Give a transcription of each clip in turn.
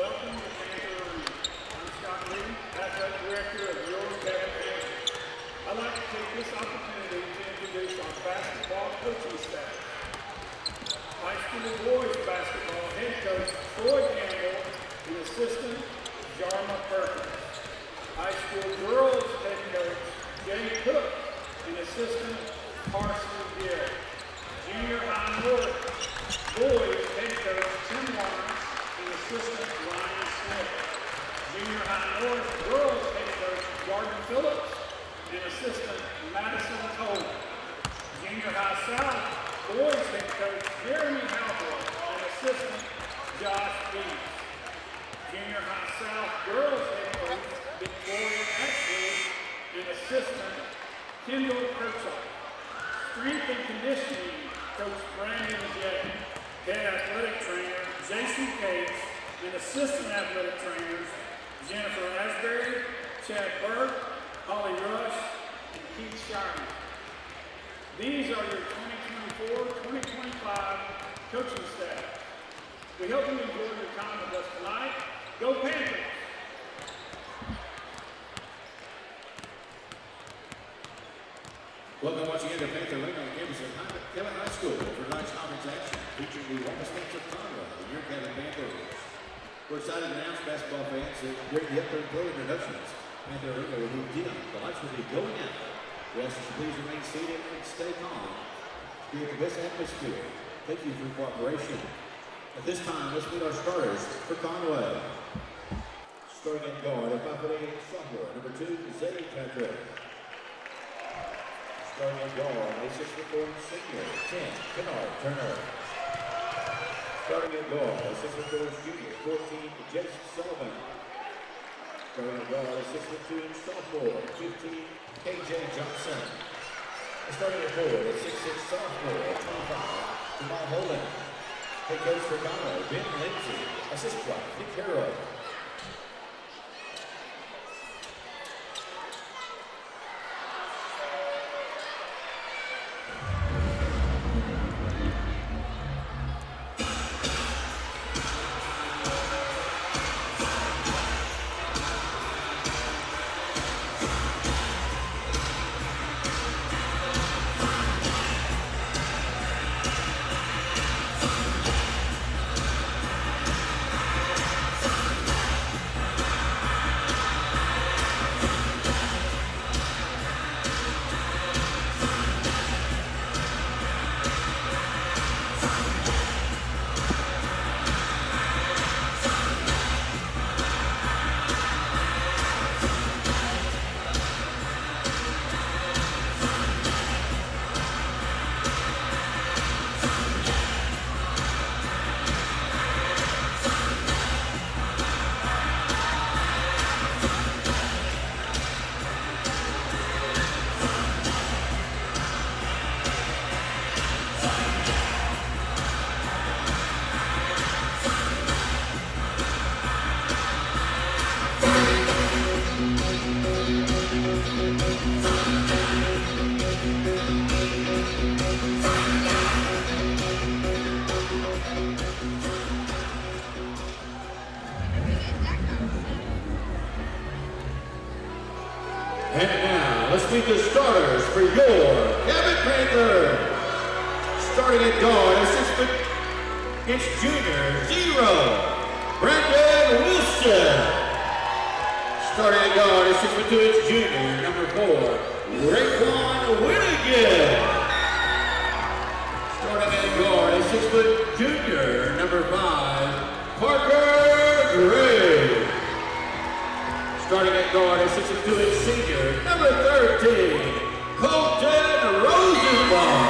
Welcome to Panther Arena. I'm Scott Lee, Athletic Director of your Cabot Panthers. I'd like to take this opportunity to introduce our basketball coaching staff. High school boys basketball head coach Troy Campbell and assistant Jarma Perkins. High school girls head coach Jay Cook and assistant Carson Gill. Junior high north boys head coach Tim Lawrence and assistant Ryan Smith. Junior high north girls head coach Jordan Phillips and assistant Madison Coleman. Junior high south boys head coach Jeremy Halbrook and assistant Josh Dees. Junior high south girls head coach Victoria Exley and assistant Kendall Kirchhoff. Strength and conditioning coach Brandon Jay. Head athletic trainer Jason Cates and assistant athletic trainers Jennifer Asbury, Chad Burke, Holly Rush, and Keith Shirley. These are your 2024-2025 coaching staff. We hope you enjoyed your time with us tonight. Go Panthers! Welcome once again to Panther Arena on campus at Cabot High School for tonight's conference action featuring the Wampus Saints of Conway, the your Cabot Panthers. We're excited to announce, basketball fans, that during the upcoming play introductions, Panther Arena will be dim. The lights will be going out. We ask that you please remain seated and stay calm. Create the best atmosphere. Thank you for your cooperation. At this time, let's meet our starters for Conway. Starting at guard, a 5'8" sophomore, number 2, Zay Patrick. Starting at guard, a 6'4" senior, 10, Kennard Turner. Starting at guard, a 6'4" junior, 14, Jason Sullivan. Starting at guard, a 6'2" sophomore, 15, KJ Johnson. Starting at forward, a 6'6" sophomore, 25, Jamal Holden. Head coach for Conway, Ben Lindsay. Assistant coach, Nick Harrell. And now, let's meet the starters for your Cabot Panthers. Starting at guard, a 6', junior, 0, Brandon Wilson. Starting at guard, a 6'2" junior, number 4, Raekwon Winnigan. Starting at guard, a 6' junior, number 5, Parker Gray. Starting at guard, a 6'2" senior, number 13, Colton Rosenbaum.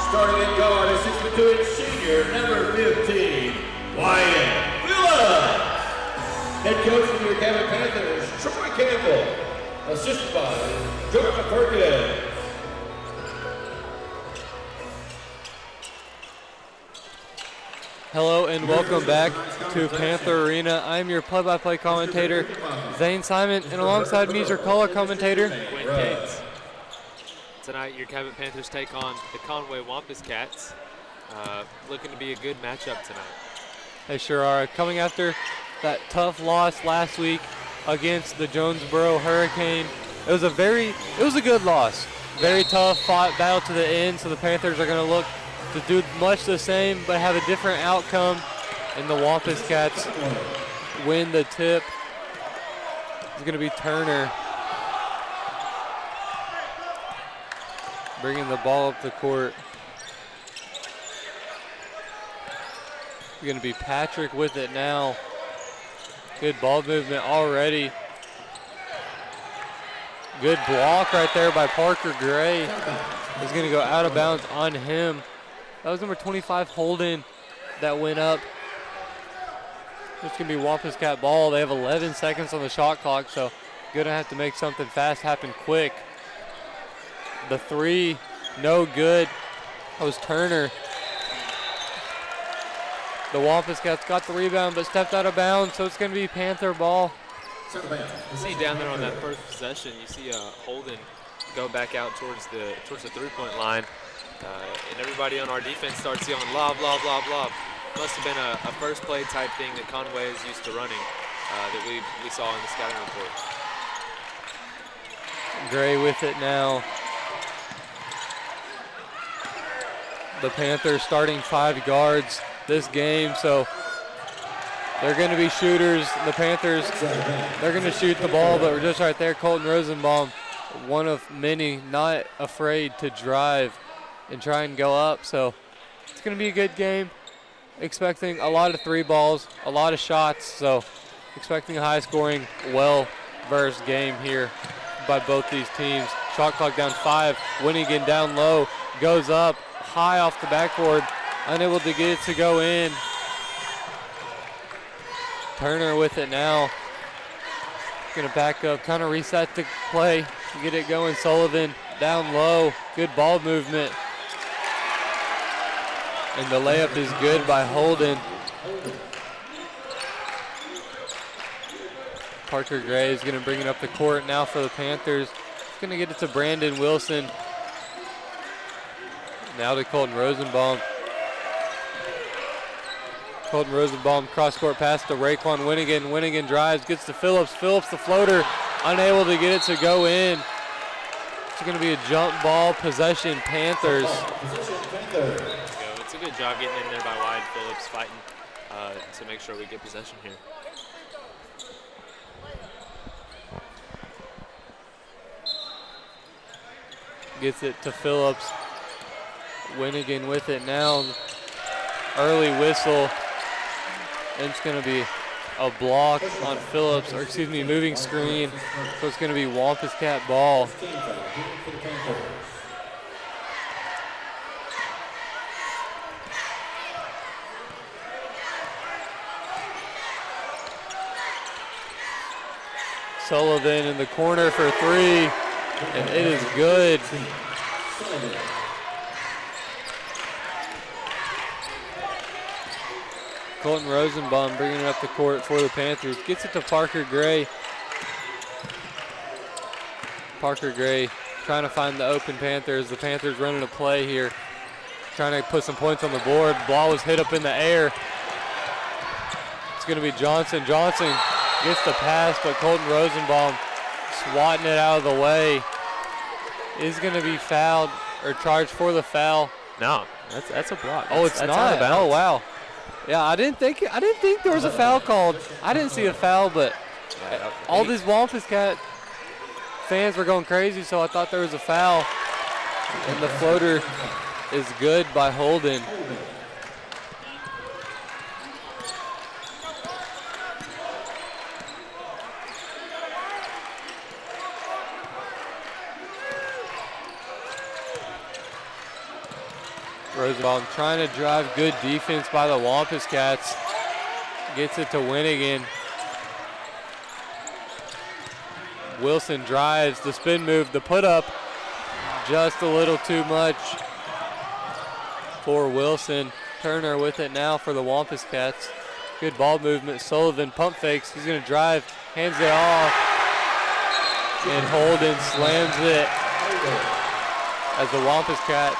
Starting at guard, a 6'2" senior, number 15, Wyatt Phillips. Head coach for your Cabot Panthers, Troy Campbell. Assisted by Jordan Perkins. Hello and welcome back to Panther Arena. I'm your play-by-play commentator, Zane Simon, and alongside me is your color commentator, Quinn Cates. Tonight, your Cabot Panthers take on the Conway Wampus Cats. Looking to be a good matchup tonight. They sure are. Coming after that tough loss last week against the Jonesboro Hurricane. It was a good loss. Very tough, fought battle to the end, so the Panthers are going to look to do much the same but have a different outcome, and the Wampus Cats win the tip. It's going to be Turner bringing the ball up the court. It's going to be Patrick with it now. Good ball movement already. Good block right there by Parker Gray. Is going to go out of bounds on him. That was number 25, Holden, that went up. It's going to be Wampus Cat ball. They have 11 seconds on the shot clock, so going to have to make something fast happen quick. The three, no good. That was Turner. The Wampus Cats got the rebound but stepped out of bounds, so it's going to be Panther ball. You see down there on that first possession, you see Holden go back out towards the three-point line, and everybody on our defense starts yelling lob, lob, lob, lob. Must have been a first play type thing that Conway is used to running that we saw in the scouting report. Gray with it now. The Panthers starting 5 guards this game, so they're going to be shooters. The Panthers, they're going to shoot the ball, but we're just right there. Colton Rosenbaum, one of many, not afraid to drive and try and go up. So it's going to be a good game. Expecting a lot of 3 balls, a lot of shots. So expecting a high-scoring, well-versed game here by both these teams. Shot clock down 5. Winnigan down low, goes up high off the backboard, unable to get it to go in. Turner with it now. Going to back up, kind of reset the play, get it going. Sullivan down low, good ball movement. And the layup is good by Holden. Parker Gray is going to bring it up the court now for the Panthers. He's going to get it to Brandon Wilson. Now to Colton Rosenbaum. Colton Rosenbaum, cross-court pass to Raekwon Winnigan. Winnigan drives, gets to Phillips. Phillips, the floater, unable to get it to go in. It's going to be a jump ball possession, Panthers. It's a good job getting in there by Wyatt Phillips, fighting to make sure we get possession here. Gets it to Phillips. Winnigan with it now. Early whistle. And it's going to be a block on Phillips, or excuse me, moving screen. So it's going to be Wampus Cat ball. Sullivan in the corner for 3, and it is good. Colton Rosenbaum bringing it up the court for the Panthers. Gets it to Parker Gray. Parker Gray trying to find the open Panthers. The Panthers running a play here, trying to put some points on the board. Ball was hit up in the air. It's going to be Johnson. Johnson gets the pass, but Colton Rosenbaum swatting it out of the way. Is going to be fouled or charged for the foul. No, that's a block. Oh, it's not. Oh, wow. Yeah, I didn't think there was a foul called. I didn't see a foul, but all these Wampus Cat fans were going crazy, so I thought there was a foul. And the floater is good by Holden. Rosenbaum trying to drive, good defense by the Wampus Cats. Gets it to Winnigan. Wilson drives, the spin move, the put up, just a little too much for Wilson. Turner with it now for the Wampus Cats. Good ball movement, Sullivan pump fakes, he's gonna drive, hands it off, and Holden slams it as the Wampus Cats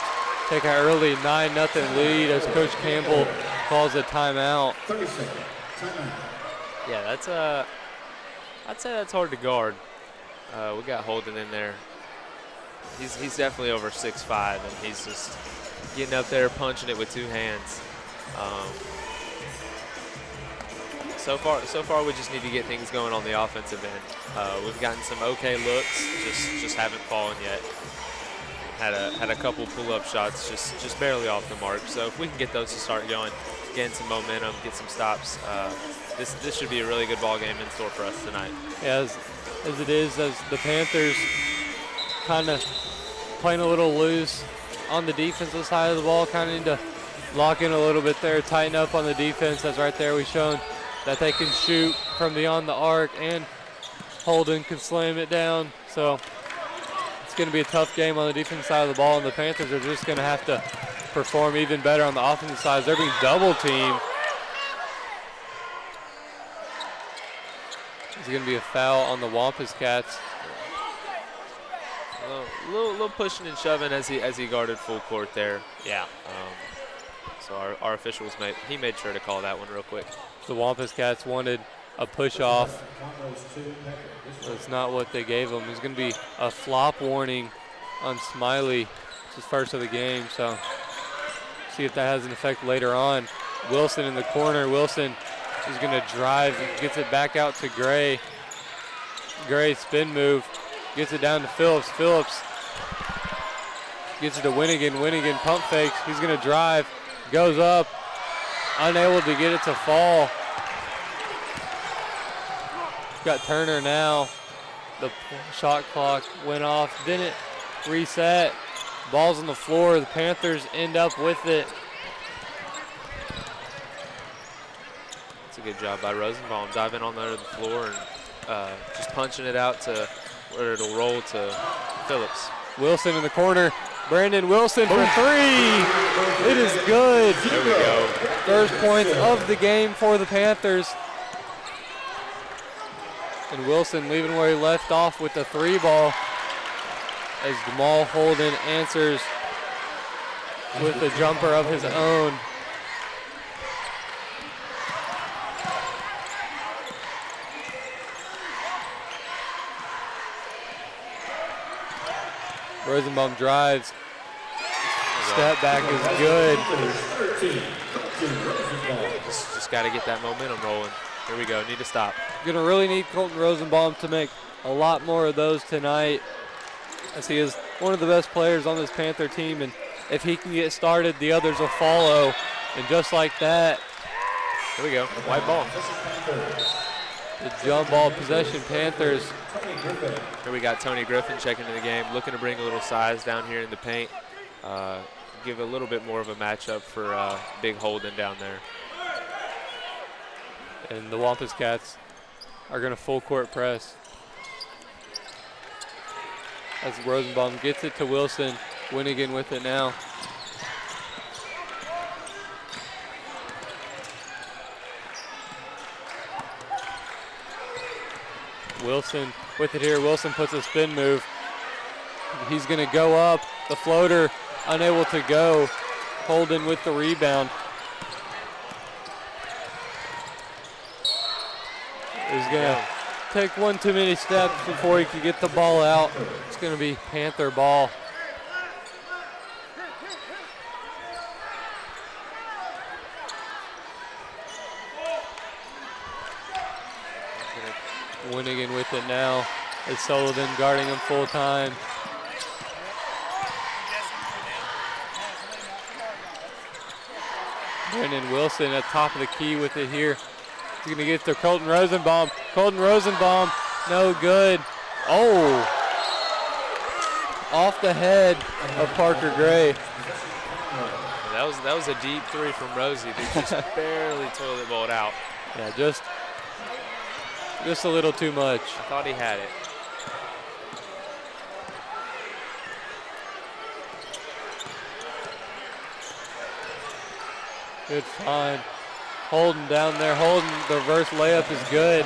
take an early 9-0 lead as Coach Campbell calls a timeout. 30 seconds. Timeout. Yeah, that's I'd say that's hard to guard. We got Holden in there. He's definitely over 6'5", and he's just getting up there, punching it with 2 hands. So far, we just need to get things going on the offensive end. We've gotten some okay looks, just haven't fallen yet. Had a couple pull-up shots, just barely off the mark. So if we can get those to start going, gain some momentum, get some stops, this should be a really good ball game in store for us tonight. Yeah, as it is, as the Panthers kind of playing a little loose on the defensive side of the ball, kind of need to lock in a little bit there, tighten up on the defense. As right there, we've shown that they can shoot from beyond the arc, and Holden can slam it down. So it's going to be a tough game on the defensive side of the ball, and the Panthers are just going to have to perform even better on the offensive side. They're being double teamed. It's going to be a foul on the Wampus Cats. A little pushing and shoving as he guarded full court there. Yeah. So our officials made sure to call that one real quick. The Wampus Cats wanted a push-off. That's not what they gave him. There's going to be a flop warning on Smiley. It's his first of the game, so see if that has an effect later on. Wilson in the corner. Wilson is going to drive, gets it back out to Gray. Gray spin move, gets it down to Phillips. Phillips gets it to Winnigan. Winnigan pump fakes. He's going to drive, goes up, unable to get it to fall. Got Turner now. The shot clock went off, didn't reset. Ball's on the floor. The Panthers end up with it. It's a good job by Rosenbaum, diving on the floor and just punching it out to where it'll roll to Phillips. Wilson in the corner. Brandon Wilson for 3. It is good. There we go. First points of the game for the Panthers. And Wilson leaving where he left off with the 3 ball as Jamal Holden answers with a jumper of his own. Rosenbaum drives. Step back is good. Just got to get that momentum rolling. Here we go, need to stop. Going to really need Colton Rosenbaum to make a lot more of those tonight, as he is one of the best players on this Panther team, and if he can get started, the others will follow. And just like that, here we go, white ball. The jump ball possession, Panthers. Here we got Tony Griffin checking into the game, looking to bring a little size down here in the paint. Give a little bit more of a matchup for Big Holden down there. And the Wampus Cats are going to full court press. As Rosenbaum gets it to Wilson. Winnigan with it now. Wilson with it here. Wilson puts a spin move. He's going to go up. The floater unable to go. Holden with the rebound. He's going to take one too many steps before he can get the ball out. It's going to be Panther ball. Winnigan with it now. It's Sullivan guarding him full time. Brandon Wilson at top of the key with it here. He's going to get to Colton Rosenbaum. Colton Rosenbaum, no good. Oh! Off the head of Parker Gray. That was a deep 3 from Rosie. They just barely toilet bowled out. Yeah, just a little too much. I thought he had it. Good find. Holden down there. Holden, the reverse layup is good.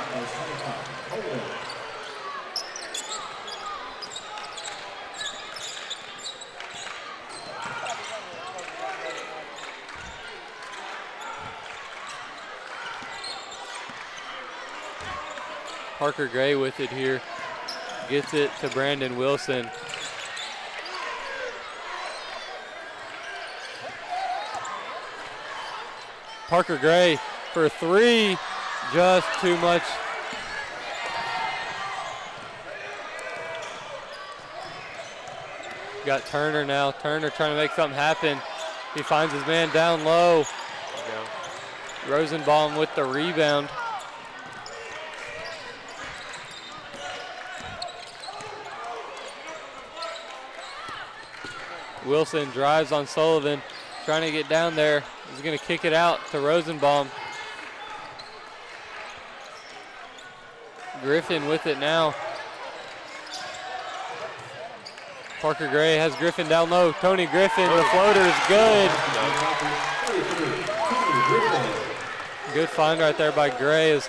Parker Gray with it here. Gets it to Brandon Wilson. Parker Gray for 3, just too much. Got Turner now. Turner trying to make something happen. He finds his man down low. Rosenbaum with the rebound. Wilson drives on Sullivan, trying to get down there. He's going to kick it out to Rosenbaum. Griffin with it now. Parker Gray has Griffin down low. Tony Griffin, the floater is good. Good find right there by Gray as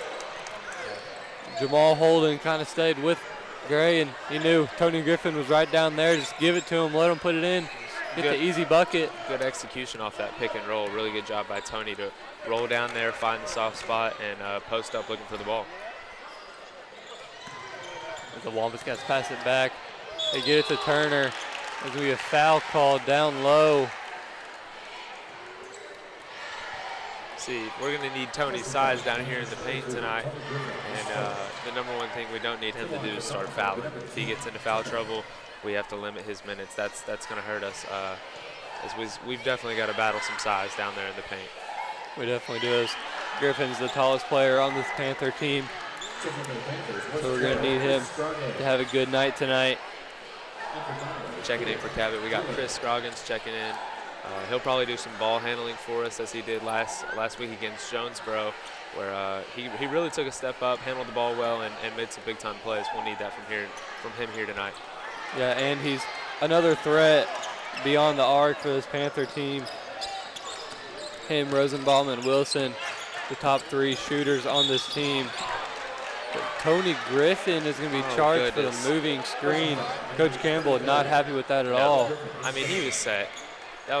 Jamal Holden kind of stayed with Gray, and he knew Tony Griffin was right down there. Just give it to him, let him put it in, get the easy bucket. Good execution off that pick and roll. Really good job by Tony to roll down there, find the soft spot, and post up looking for the ball. The Wampus Cats pass it back. They get it to Turner. There's going to be a foul called down low. See, we're going to need Tony's size down here in the paint tonight. And the number one thing we don't need him to do is start fouling. If he gets into foul trouble, we have to limit his minutes. That's going to hurt us. As we've definitely got to battle some size down there in the paint. We definitely do. As Griffin's the tallest player on this Panther team. So we're going to need him to have a good night tonight. Checking in for Cabot, we got Chris Scroggins checking in. He'll probably do some ball handling for us as he did last week against Jonesboro, where he really took a step up, handled the ball well, and made some big-time plays. We'll need that from him here tonight. Yeah, and he's another threat beyond the arc for this Panther team. Him, Rosenbaum, and Wilson, the top 3 shooters on this team. But Tony Griffin is going to be charged for the moving screen. Coach Campbell not happy with that at all. I mean, he was set. That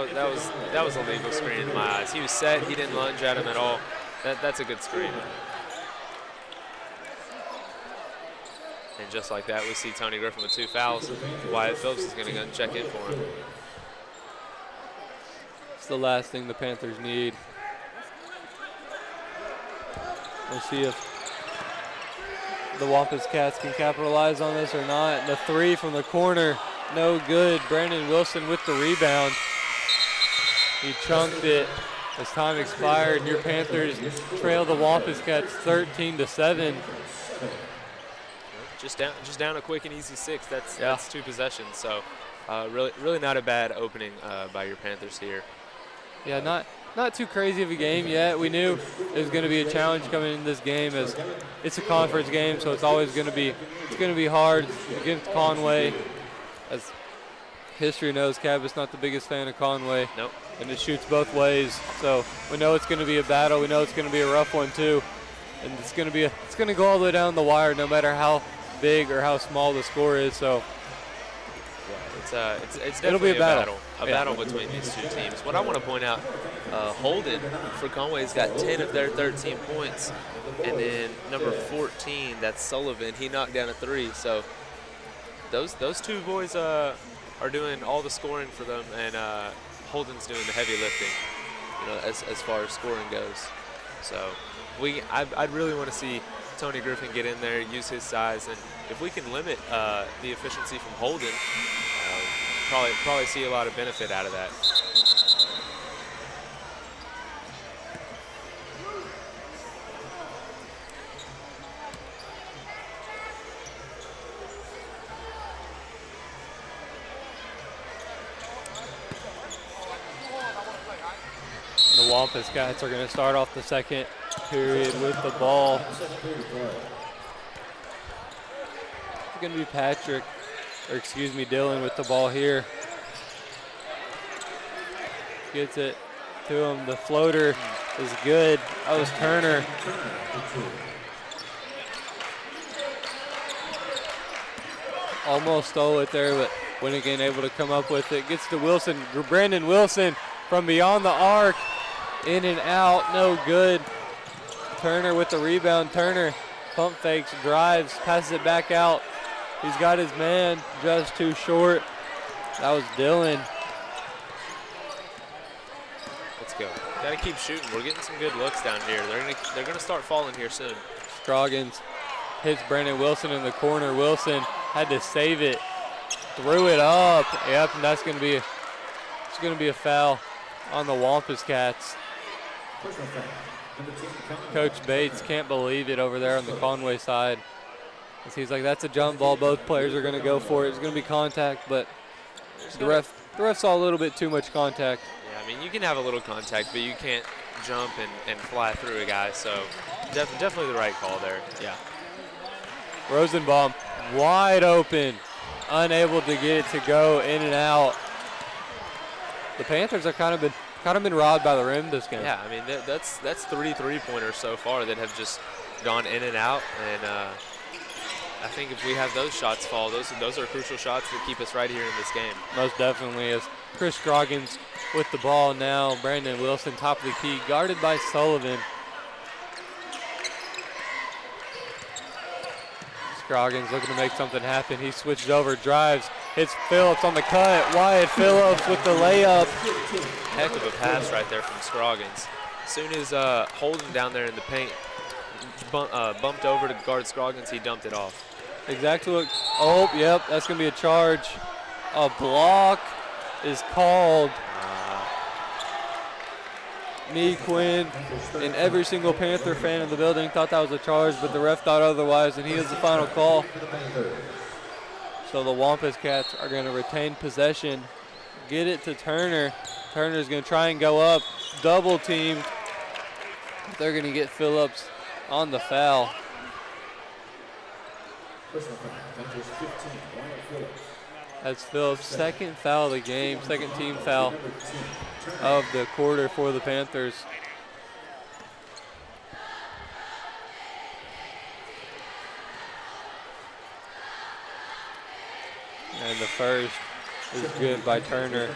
was a legal screen in my eyes. He was set. He didn't lunge at him at all. That's a good screen. And just like that, we see Tony Griffin with 2 fouls. Wyatt Phillips is going to go and check in for him. It's the last thing the Panthers need. We'll see if the Wampus Cats can capitalize on this or not. The 3 from the corner, no good. Brandon Wilson with the rebound. He chunked it as time expired. Your Panthers trail the Wampus Cats 13-7. Just down a quick and easy 6. That's 2 possessions. So really not a bad opening by your Panthers here. Yeah, not too crazy of a game yet. We knew it was going to be a challenge coming in this game, as it's a conference game, so it's always going to be hard against Conway. As history knows, Cabot's not the biggest fan of Conway. Nope. And it shoots both ways, so we know it's going to be a battle. We know it's going to be a rough one too, and it's going to go all the way down the wire, no matter how big or how small the score is. So. It's definitely a battle between these 2 teams. What I want to point out, Holden for Conway's got 10 of their 13 points, and then number 14, that's Sullivan, he knocked down a 3. So those 2 boys are doing all the scoring for them, and Holden's doing the heavy lifting, as far as scoring goes. So I'd really want to see Tony Griffin get in there, use his size, and if we can limit the efficiency from Holden, probably see a lot of benefit out of that. The Wampus Cats are going to start off the second period with the ball. It's going to be Dylan with the ball here. Gets it to him. The floater is good. That was Turner. Almost stole it there, but when again able to come up with it. Gets to Wilson. Brandon Wilson from beyond the arc. In and out, no good. Turner with the rebound. Turner pump fakes, drives, passes it back out. He's got his man just too short. That was Dylan. Let's go. Got to keep shooting. We're getting some good looks down here. They're gonna start falling here soon. Scroggins hits Brandon Wilson in the corner. Wilson had to save it, threw it up. Yep, and it's gonna be a foul on the Wampus Cats. Coach Bates can't believe it over there on the Conway side. He's like, that's a jump ball. Both players are gonna go for it. It's gonna be contact, but the ref saw a little bit too much contact. Yeah, I mean, you can have a little contact, but you can't jump and fly through a guy. So definitely the right call there. Yeah. Rosenbaum wide open, unable to get it to go in and out. The Panthers are kind of been robbed by the rim this game. Yeah, I mean that's 3 3-pointers so far that have just gone in and out, and I think if we have those shots fall, those are crucial shots that keep us right here in this game. Most definitely is. Chris Scroggins with the ball now. Brandon Wilson top of the key, guarded by Sullivan. Scroggins looking to make something happen. He switches over, drives, hits Phillips on the cut. Wyatt Phillips with the layup. Heck of a pass right there from Scroggins. As soon as Holden down there in the paint bumped over to guard Scroggins, he dumped it off. Exactly what, oh, yep, that's going to be a charge. A block is called. Me, Quinn, and every single Panther fan in the building thought that was a charge, but the ref thought otherwise, and he is the final call. So the Wampus Cats are going to retain possession, get it to Turner. Turner's going to try and go up, double teamed. They're going to get Phillips on the foul. That's Phillips' second foul of the game, second team foul of the quarter for the Panthers. And the first is good by Turner.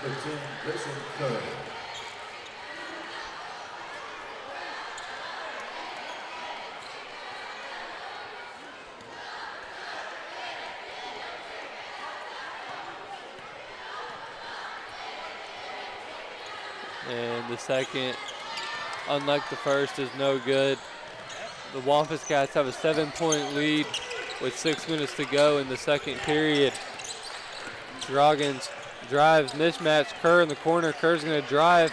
And the second, unlike the first, is no good. The Wampus Cats have a 7-point lead with 6 minutes to go in the second period. Scroggins drives, mismatch, Kerr in the corner. Kerr's going to drive.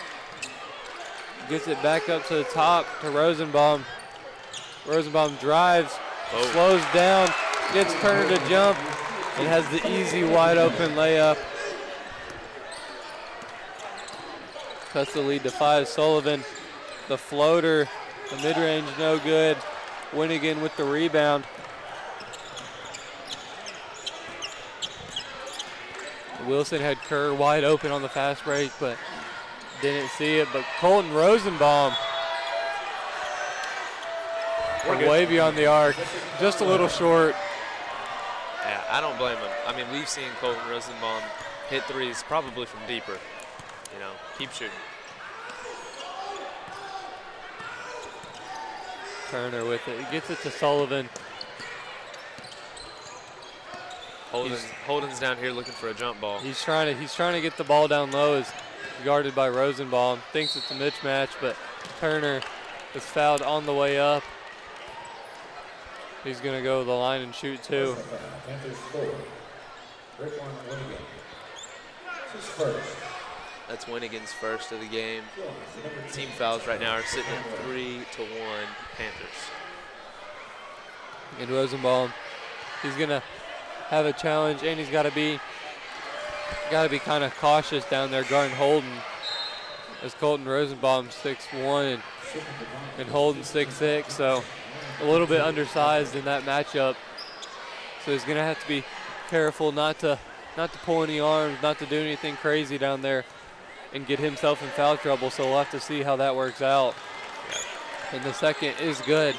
Gets it back up to the top to Rosenbaum. Rosenbaum drives, slows down, gets Turner to jump, and has the easy wide open layup. Cuts the lead to 5. Sullivan, the floater, the mid-range no good. Winnigan with the rebound. Wilson had Kerr wide open on the fast break, but didn't see it. But Colton Rosenbaum way beyond the arc, just a little short. Yeah, I don't blame him. I mean, we've seen Colton Rosenbaum hit threes probably from deeper. You know, keep shooting. Turner with it. He gets it to Sullivan. Holden's down here looking for a jump ball. He's trying to get the ball down low. Is guarded by Rosenbaum. Thinks it's a mismatch, but Turner is fouled on the way up. He's going to go to the line and shoot two. That's Winnigan's first of the game. Team fouls right now are sitting at 3-1 Panthers. And Rosenbaum, he's going to have a challenge, and he's got to be kind of cautious down there guarding Holden, as Colton Rosenbaum 6'1" and Holden 6'6", so a little bit undersized in that matchup. So he's going to have to be careful not to pull any arms, not to do anything crazy down there and get himself in foul trouble. So we'll have to see how that works out. And the second is good.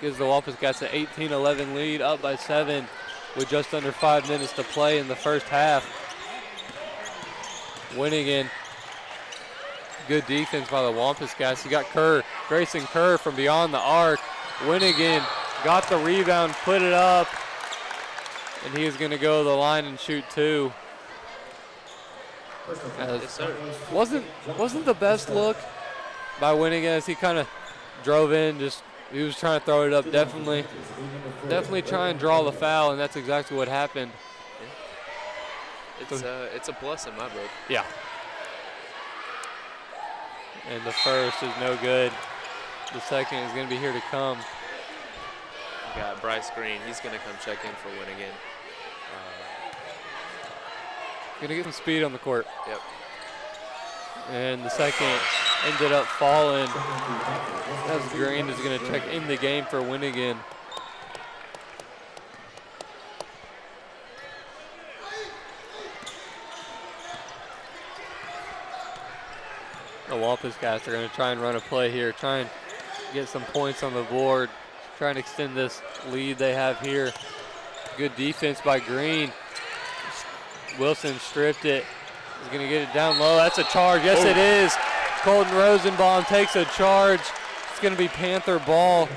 Gives the Wampus Cats an 18-11 lead, up by 7 with just under 5 minutes to play in the first half. Winnigan, good defense by the Wampus Cats. You got Grayson Kerr from beyond the arc. Winnigan got the rebound, put it up, and he is going to go to the line and shoot 2. Yes, sir. Wasn't the best look by Winning as he kind of drove in, he was trying to throw it up, definitely try and draw the foul, and that's exactly what happened. It's a plus in my book. Yeah. And the first is no good. The second is going to be here to come. We got Bryce Green. He's going to come check in for Winnigan. Going to get some speed on the court. Yep. And the second ended up falling as Green is going to check in the game for Winnigan. The Wampus Cats are going to try and run a play here, try and get some points on the board, try and extend this lead they have here. Good defense by Green. Wilson stripped it. He's going to get it down low. That's a charge. Yes, it is. Colton Rosenbaum takes a charge. It's going to be Panther ball.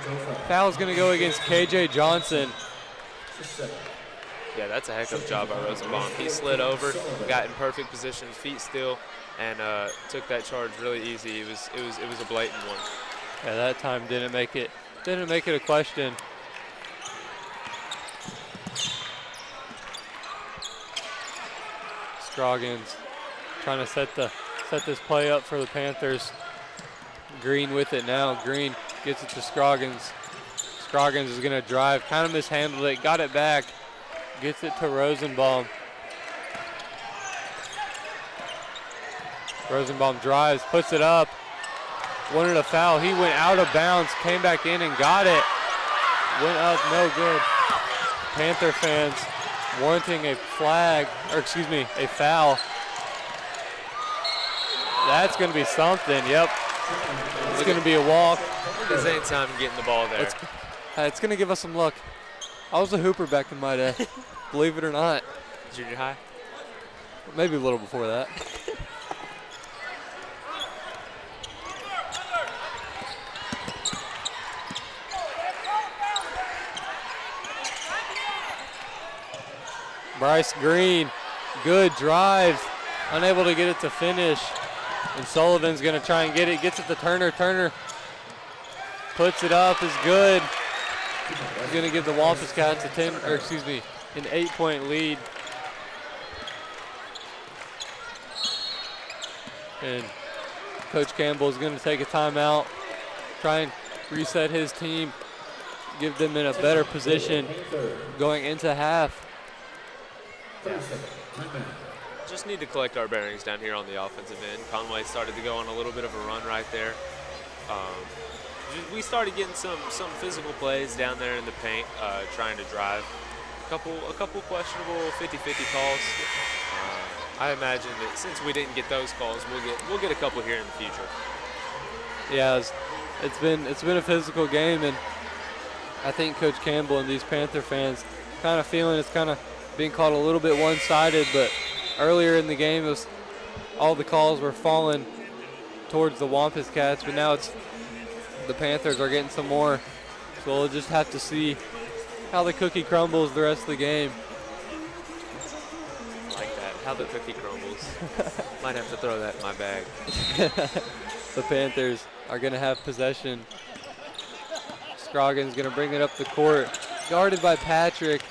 Foul's going to go against KJ Johnson. Yeah, that's a heck of a job by Rosenbaum. He slid over, got in perfect position, feet still, and took that charge really easy. It was a blatant one. Yeah, that time didn't make it a question. Scroggins trying to set this play up for the Panthers. Green with it now. Green gets it to Scroggins. Scroggins is going to drive, kind of mishandled it, got it back, gets it to Rosenbaum. Rosenbaum drives, puts it up, wanted a foul. He went out of bounds, came back in and got it. Went up, no good. Panther fans wanting a foul. That's going to be something, yep. It's going to be a walk. This ain't time getting the ball there. It's going to give us some luck. I was a hooper back in my day, believe it or not. Junior high? Maybe a little before that. Bryce Green, good drive, unable to get it to finish. And Sullivan's going to try and get it, gets it to Turner. Turner puts it up, is good. He's going to give the Wampus Cats an 8-point lead. And Coach Campbell is going to take a timeout, try and reset his team, give them in a better position going into half. Just need to collect our bearings down here on the offensive end. Conway started to go on a little bit of a run right there. We started getting some physical plays down there in the paint, trying to drive. A couple questionable 50-50 calls. I imagine that since we didn't get those calls, we'll get a couple here in the future. Yeah, it's been a physical game, and I think Coach Campbell and these Panther fans kind of feeling it's kind of being called a little bit one-sided, but earlier in the game, all the calls were falling towards the Wampus Cats, but now it's the Panthers are getting some more. So we'll just have to see how the cookie crumbles the rest of the game. I like that, how the cookie crumbles. Might have to throw that in my bag. The Panthers are going to have possession. Scroggins going to bring it up the court, guarded by Patrick.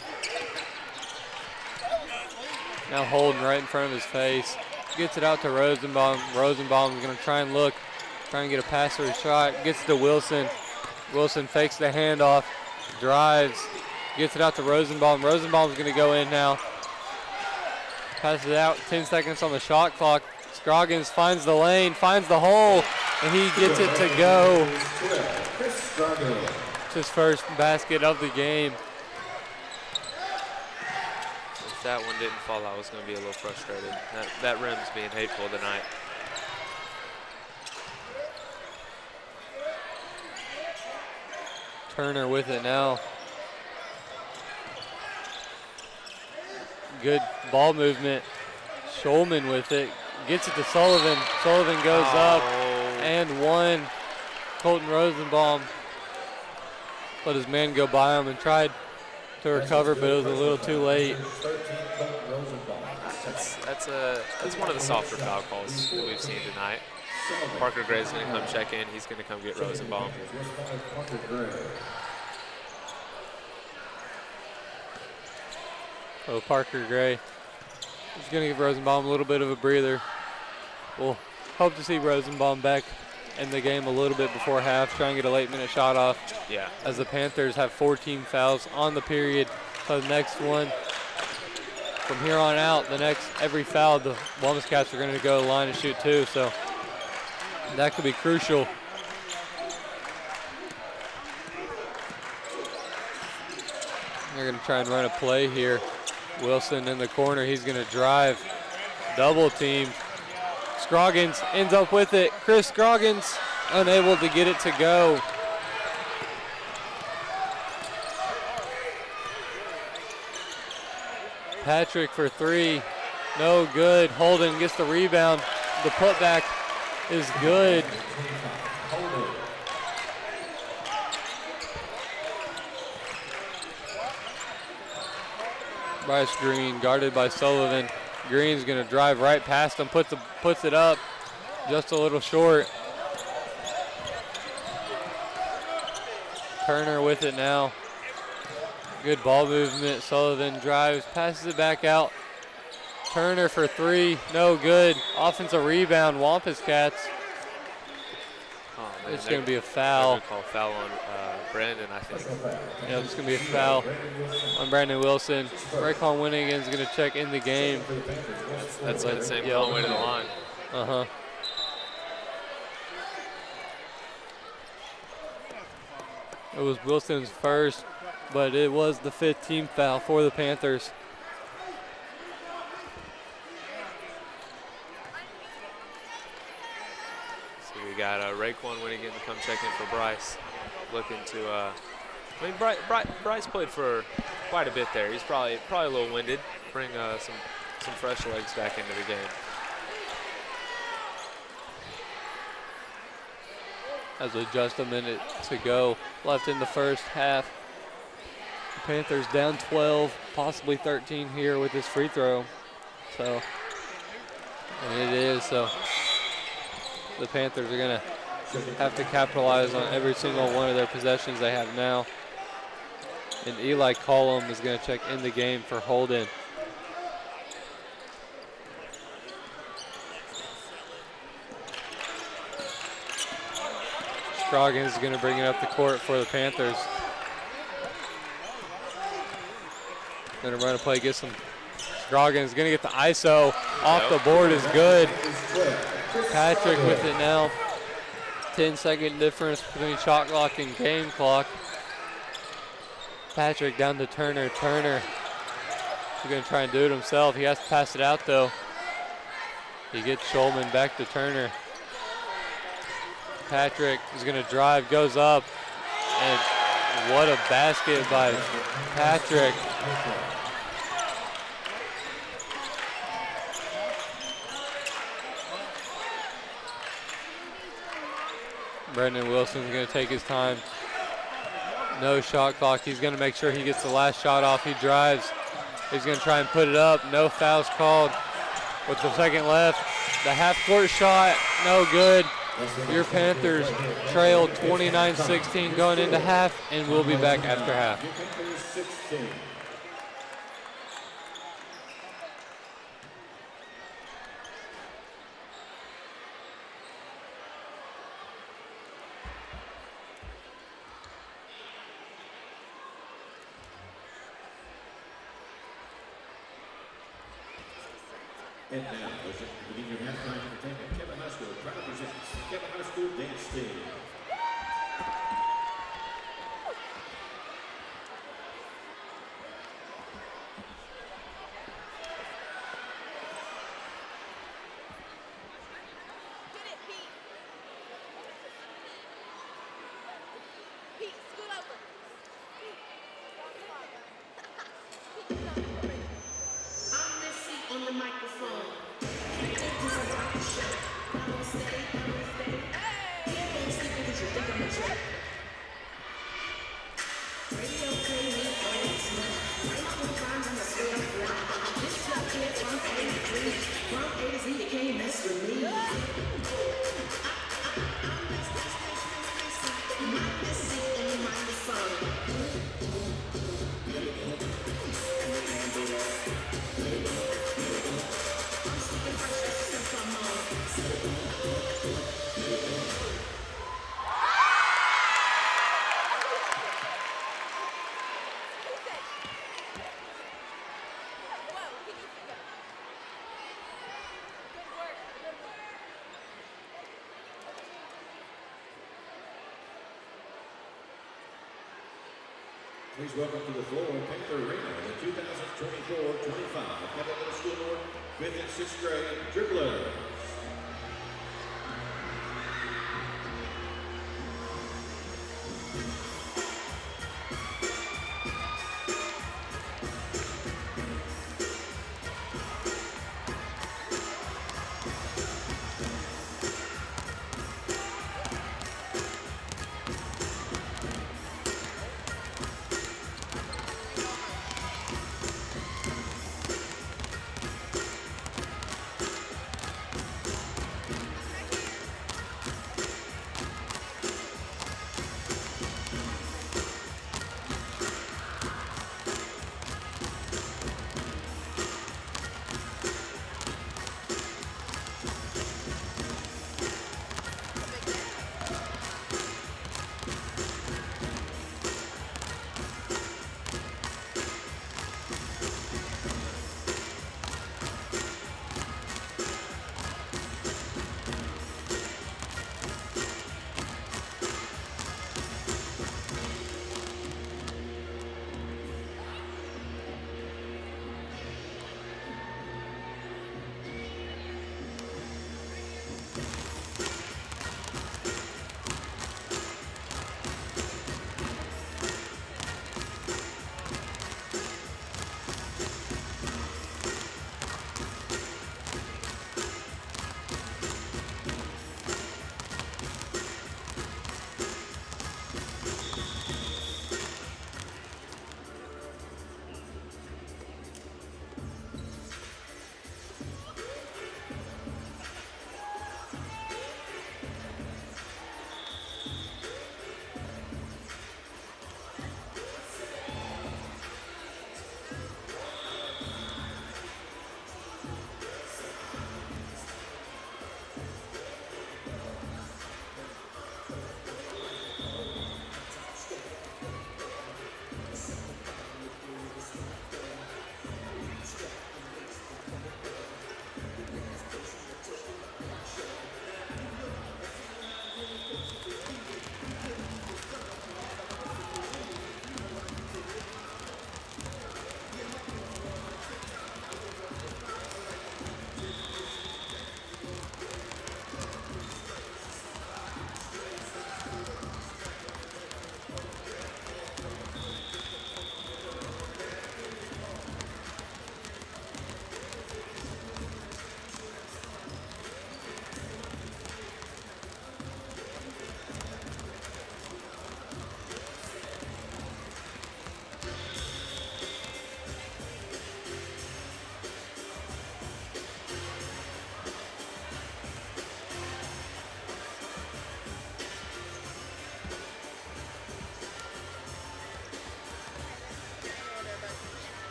Now Holden right in front of his face. Gets it out to Rosenbaum. Rosenbaum's going to try and get a pass or a shot. Gets to Wilson. Wilson fakes the handoff, drives, gets it out to Rosenbaum. Rosenbaum's going to go in now. Passes it out, 10 seconds on the shot clock. Scroggins finds the lane, finds the hole, and he gets it to go. It's his first basket of the game. If that one didn't fall, I was going to be a little frustrated. That rim's being hateful tonight. Turner with it now. Good ball movement. Schulman with it. Gets it to Sullivan. Sullivan goes up and one. Colton Rosenbaum let his man go by him and tried to recover, but it was a little too late. That's one of the softer foul calls that we've seen tonight. Parker Gray's going to come check in. He's going to come get Rosenbaum. Oh, Parker Gray is going to give Rosenbaum a little bit of a breather. We'll hope to see Rosenbaum back in the game a little bit before half, try and get a late-minute shot off. Yeah. As the Panthers have 14 fouls on the period. So the next one, from here on out, every foul, the Wellness Cats are going to go to the line and shoot two. So that could be crucial. They're going to try and run a play here. Wilson in the corner. He's going to drive. Double team. Scroggins ends up with it. Chris Scroggins unable to get it to go. Patrick for three. No good. Holden gets the rebound. The putback is good. Bryce Green guarded by Sullivan. Green's going to drive right past him, puts it up just a little short. Turner with it now. Good ball movement. Sullivan drives, passes it back out. Turner for three, no good. Offensive rebound, Wampus Cats. Oh, man, it's going to be a foul. They're going to call foul on Brandon, I think. Yeah, it's going to be a foul on Brandon Wilson. Raycon Winnigan is going to check in the game. That's going to send Conway to the line. Uh-huh. It was Wilson's first, but it was the 15th foul for the Panthers. So we got Raekwon Winnigan to come check in for Bryce. Looking to, Bryce played for quite a bit there. He's probably a little winded. Bring some fresh legs back into the game. As with just a minute to go left in the first half. The Panthers down 12, possibly 13 here with this free throw. So, and it is, so the Panthers are going to have to capitalize on every single one of their possessions they have now. And Eli Collum is going to check in the game for Holden. Scroggins is going to bring it up the court for the Panthers. Going to run a play, get some. Scroggins going to get the ISO off the board is good. Patrick with it now. 10-second difference between shot clock and game clock. Patrick down to Turner. Turner is going to try and do it himself. He has to pass it out though. He gets Schulman back to Turner. Patrick is going to drive, goes up, and what a basket by Patrick. Brendan Wilson's going to take his time. No shot clock. He's going to make sure he gets the last shot off. He drives. He's going to try and put it up. No fouls called with the second left. The half-court shot, no good. Your Panthers trail 29-16 going into half, and we'll be back after half. And now, begin your halftime entertainment. Cabot High School proud presents Cabot High School Dance Team. Please welcome to the floor Panther Arena, the 2024-25 Cabot Middle School North 5th and 6th grade dribblers.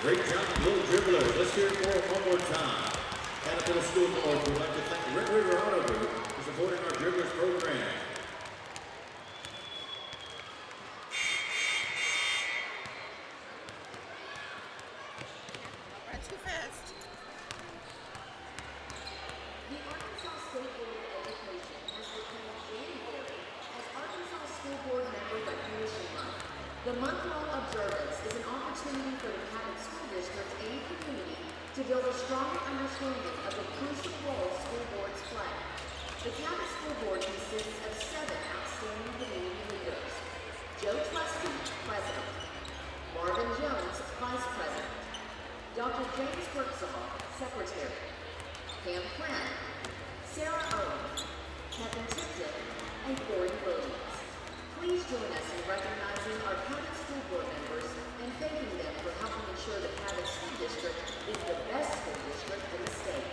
Great job, little dribblers. Let's hear it for them one more time. Cabot School Board would like to thank Red River Auto Group for supporting our dribblers program. Too fast. The Arkansas State Board of Education has declared January as Arkansas School Board Member Recognition Month. The month-long observance is an opportunity for the Cabot School District and community to build a stronger understanding of the crucial role school boards play. The Cabot School Board consists of 7 outstanding community leaders. Joe Tustin, President. Marvin Jones, Vice President. Dr. James Kirksall, Secretary. Pam Clem, Sarah Owens, Kevin Tipton, and Corey Williams. Please join us in recognizing our Cabot School Board members and thanking them for helping ensure the Cabot School District is the best school district in the state.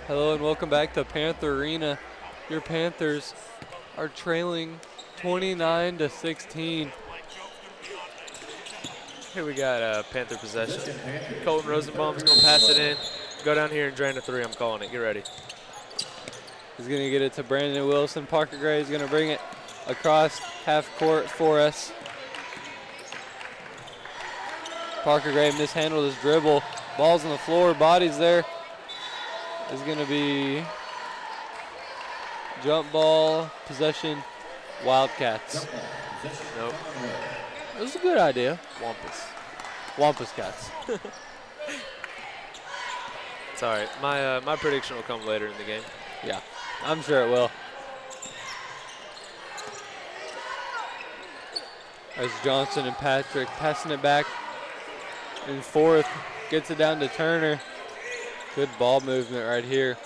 Hello and welcome back to Panther Arena. Your Panthers are trailing 29-16. Here we got Panther possession. Colton Rosenbaum's going to pass it in. Go down here and drain a 3. I'm calling it. Get ready. He's going to get it to Brandon Wilson. Parker Gray is going to bring it across half court for us. Parker Gray mishandled his dribble. Ball's on the floor. Bodies there. Is going to be jump ball, possession, Wildcats. Nope. It was a good idea. Wampus Cats. It's all right. My prediction will come later in the game. Yeah, I'm sure it will. There's Johnson and Patrick passing it back and forth. Gets it down to Turner. Good ball movement right here.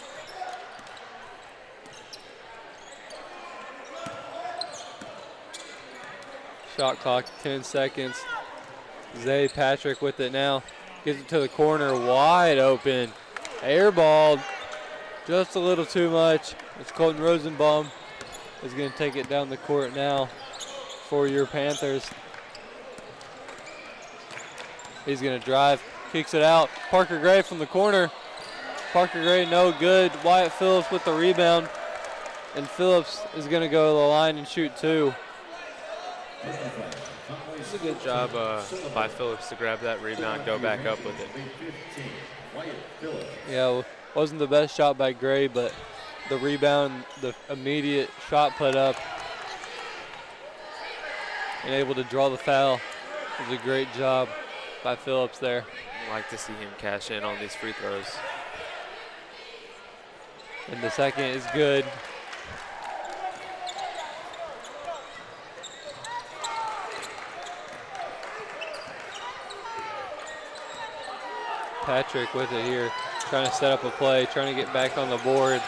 Shot clock, 10 seconds. Zay Patrick with it now. Gives it to the corner, wide open. Airballed, just a little too much. It's Colton Rosenbaum is going to take it down the court now for your Panthers. He's going to drive, kicks it out. Parker Gray from the corner. Parker Gray, no good. Wyatt Phillips with the rebound. And Phillips is going to go to the line and shoot 2. It's a good job by Phillips to grab that rebound, go back up with it. Yeah, wasn't the best shot by Gray, but the rebound, the immediate shot put up, and able to draw the foul. It was a great job by Phillips there. I'd like to see him cash in on these free throws. And the second is good. Patrick with it here, trying to set up a play, trying to get back on the board.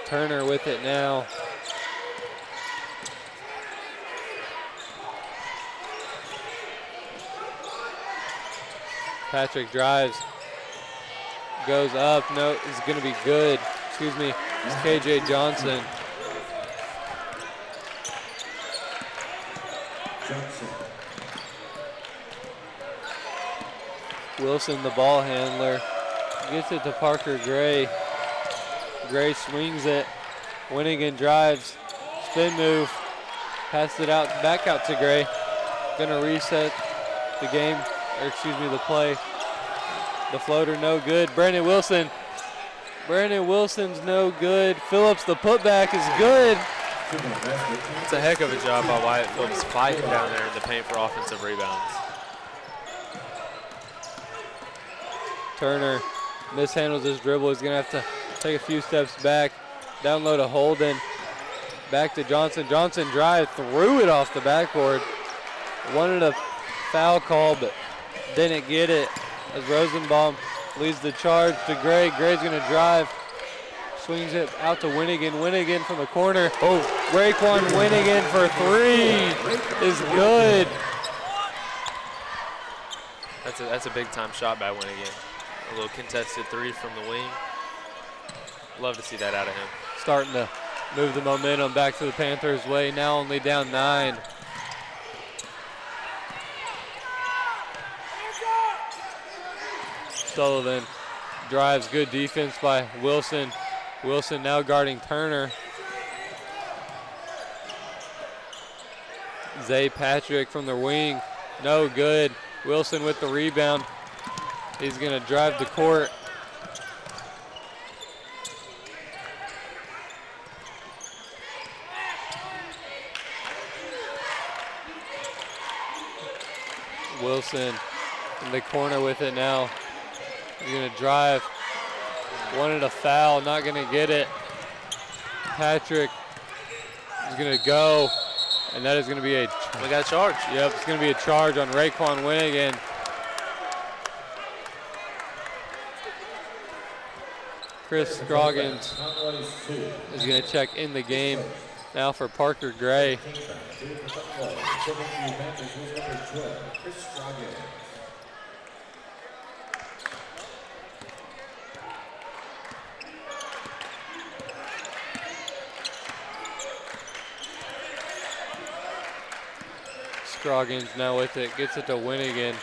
Turner with it now. Patrick drives, goes up, no, it's going to be good. Excuse me, it's KJ Johnson. Wilson, the ball handler, gets it to Parker Gray. Gray swings it. Winnigan drives, spin move, passed it out, back out to Gray. Gonna reset the game, or excuse me, the play. The floater, no good. Brandon Wilson's no good. Phillips, the putback is good. It's a heck of a job by Wyatt Phillips fighting down there in the paint for offensive rebounds. Turner mishandles his dribble. He's going to have to take a few steps back. Down low to Holden. Back to Johnson. Johnson drive, threw it off the backboard. Wanted a foul call, but didn't get it as Rosenbaum leads the charge to Gray. Gray's going to drive. Swings it out to Winnigan. Winnigan from the corner. Oh, Raekwon Winnigan for 3 is good. That's a big time shot by Winnigan. A little contested 3 from the wing. Love to see that out of him. Starting to move the momentum back to the Panthers' way. Now only down 9. Sullivan drives, good defense by Wilson. Wilson now guarding Turner. Zay Patrick from the wing, no good. Wilson with the rebound. He's gonna drive the court. Wilson in the corner with it now. He's gonna drive. Wanted a foul, not gonna get it. Patrick is gonna go, and that is gonna be we got a charge. Yep, it's gonna be a charge on Raekwon Winnigan. Chris Scroggins is gonna check in the game now for Parker Gray. Scroggins now with it, gets it to Winnigan.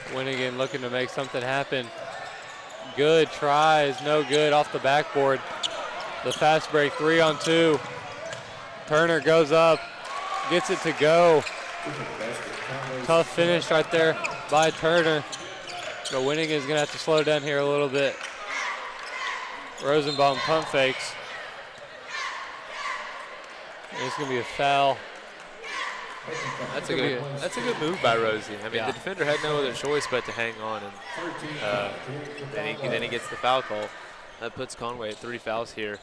Winnigan looking to make something happen. Good tries, no good off the backboard. The fast break, 3-on-2. Turner goes up, gets it to go. Tough finish right there by Turner. But Winnigan's gonna have to slow down here a little bit. Rosenbaum pump fakes. And it's gonna be a foul. That's a good move by Rosie. I mean, the defender had no other choice but to hang on, and then he gets the foul call. That puts Conway at 3 fouls here,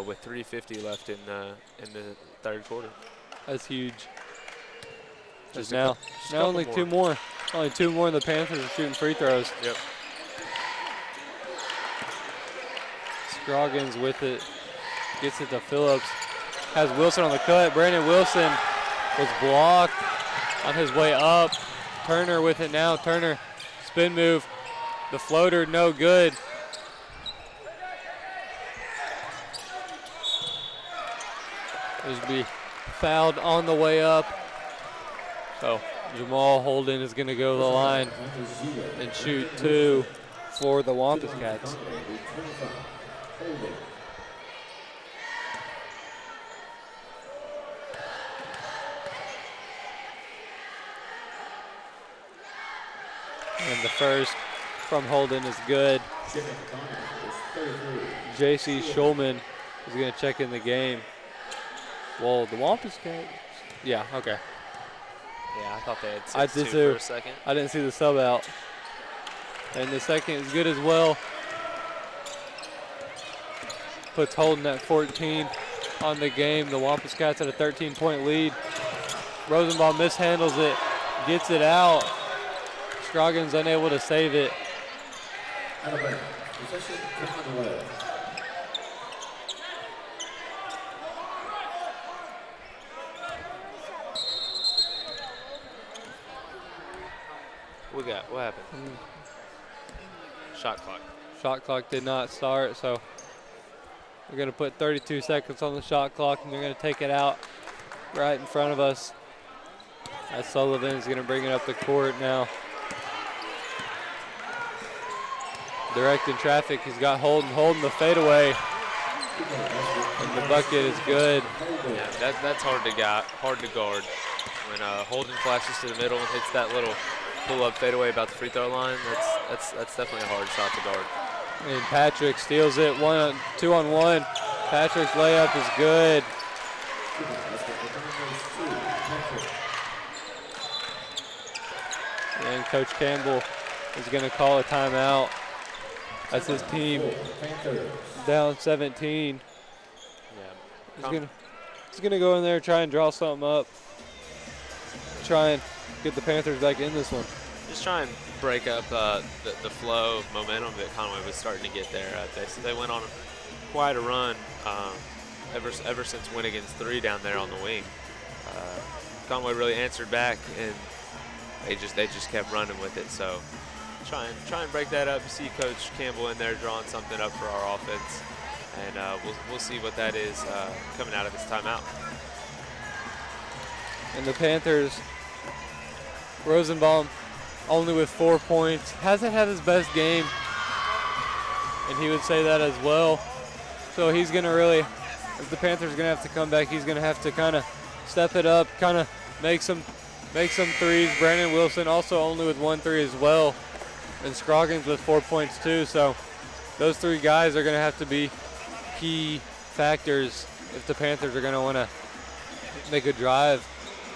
with 3:50 left in the third quarter. That's huge. Just now only more. 2 more. Only 2 more, and the Panthers are shooting free throws. Yep. Scroggins with it, gets it to Phillips. Has Wilson on the cut. Brandon Wilson was blocked on his way up. Turner with it now. Turner, spin move. The floater, no good. There's be fouled on the way up. So Jamal Holden is going to go to the line and shoot 2. for the Wampus Cats. And the first from Holden is good. J.C. Schulman is going to check in the game. Well, the Wampus Cats. Yeah, okay. Yeah, I thought they had 6-2 I did too. for a second. I didn't see the sub out. And the second is good as well. Puts Holden at 14 on the game. The Wampus Cats at a 13-point lead. Rosenbaum mishandles it, gets it out. Scroggins unable to save it. Alabama, possession Conway. What happened? Shot clock. Shot clock did not start, so we're going to put 32 seconds on the shot clock, and they're going to take it out right in front of us. As Sullivan's going to bring it up the court now. Directing traffic, he's got Holden the fadeaway, and the bucket is good. Yeah, that's hard to guard. When Holden flashes to the middle and hits that little pull-up fadeaway about the free throw line, that's definitely a hard shot to guard. And Patrick steals it, 2-on-1. Patrick's layup is good. And Coach Campbell is going to call a timeout. That's his team down 17. Yeah. He's gonna go in there, try and draw something up, try and get the Panthers back in this one. Just try and break up the flow of momentum that Conway was starting to get there. They went on quite a run ever since Winnigan's 3 down there on the wing. Conway really answered back, and they just kept running with it. So try and break that up. You see Coach Campbell in there drawing something up for our offense, and we'll see what that is coming out of this timeout. And the Panthers, Rosenbaum only with 4 points, hasn't had his best game, and he would say that as well. So he's going to really, if the Panthers are going to have to come back, he's going to have to kind of step it up, kind of make some threes. Brandon Wilson also only with 1 3 as well, and Scroggins with 4 points too. So those 3 guys are going to have to be key factors if the Panthers are going to want to make a drive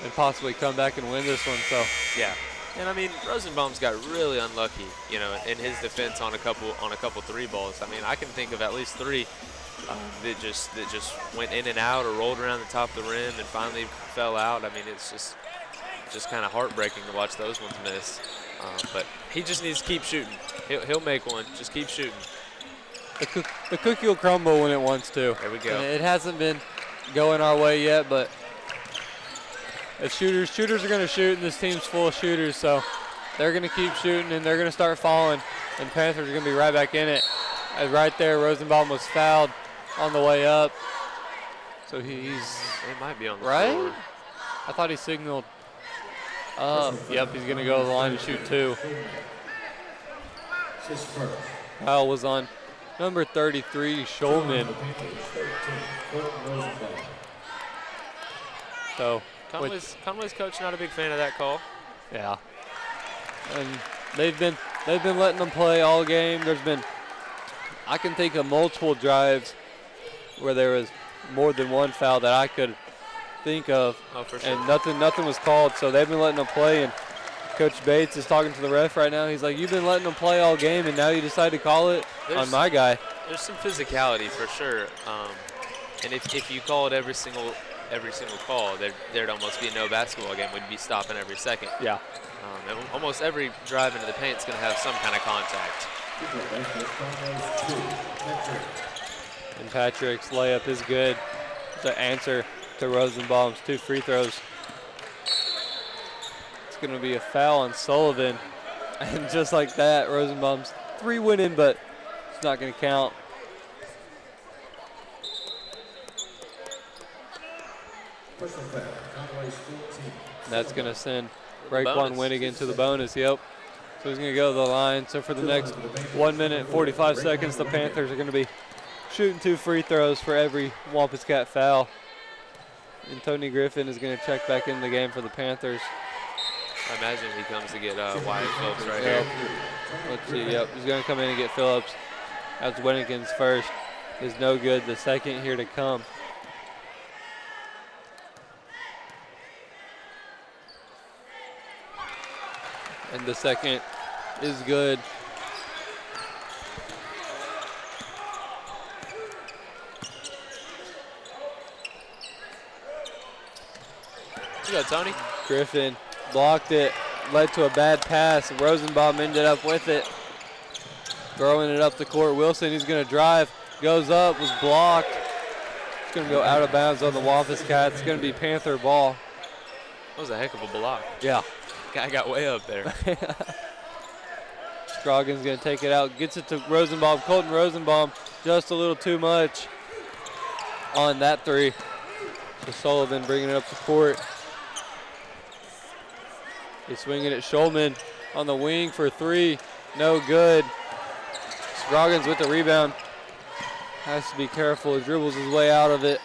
and possibly come back and win this one. So yeah. And I mean, Rosenbaum's got really unlucky, in his defense on a couple 3 balls. I mean, I can think of at least 3 that just went in and out or rolled around the top of the rim and finally fell out. I mean, it's just kind of heartbreaking to watch those ones miss. But he just needs to keep shooting. He'll make one. Just keep shooting. The cookie will crumble when it wants to. There we go. And it hasn't been going our way yet, but if shooters are going to shoot, and this team's full of shooters, so they're going to keep shooting, and they're going to start falling, and Panthers are going to be right back in it. As right there, Rosenbaum was fouled on the way up. So he might be on the right? floor. I thought he signaled. Yep, he's going to go to the line to shoot 2. Foul was on number 33, Schulman. So Conway's coach not a big fan of that call. Yeah, and they've been letting them play all game. I can think of multiple drives where there was more than 1 foul that I could think of, for sure. And nothing was called. So they've been letting them play, and Coach Bates is talking to the ref right now. He's like, "You've been letting them play all game, and now you decide to call it on my guy." There's some physicality for sure, and if you call it every single call, there'd almost be a no basketball game. We'd be stopping every second. Yeah. And almost every drive into the paint is going to have some kind of contact. And Patrick's layup is good. The answer to Rosenbaum's 2 free throws. It's going to be a foul on Sullivan. And just like that, Rosenbaum's 3 went in, but it's not going to count. Conway's 14. That's going to send Raekwon Winnigan to the bonus. Yep. So he's going to go to the line. So for the next 1 minute and 45 seconds, the Panthers are going to be shooting 2 free throws for every Wampus Cat foul. And Tony Griffin is going to check back in the game for the Panthers. I imagine he comes to get Wyatt Phillips right here. Let's see, yep, he's going to come in and get Phillips. That's Winnigan's first. Is no good. The second here to come. And the second is good. You got Tony. Griffin blocked it, led to a bad pass. Rosenbaum ended up with it. Throwing it up the court. Wilson, he's going to drive. Goes up, was blocked. It's going to go out of bounds on the Wampus Cats. It's going to be Panther ball. That was a heck of a block. Yeah. Guy got way up there. Scroggins going to take it out. Gets it to Rosenbaum. Colton Rosenbaum just a little too much on that three. So Sullivan bringing it up the court. He's swinging at Schulman on the wing for 3. No good. Scroggins with the rebound. Has to be careful. He dribbles his way out of it.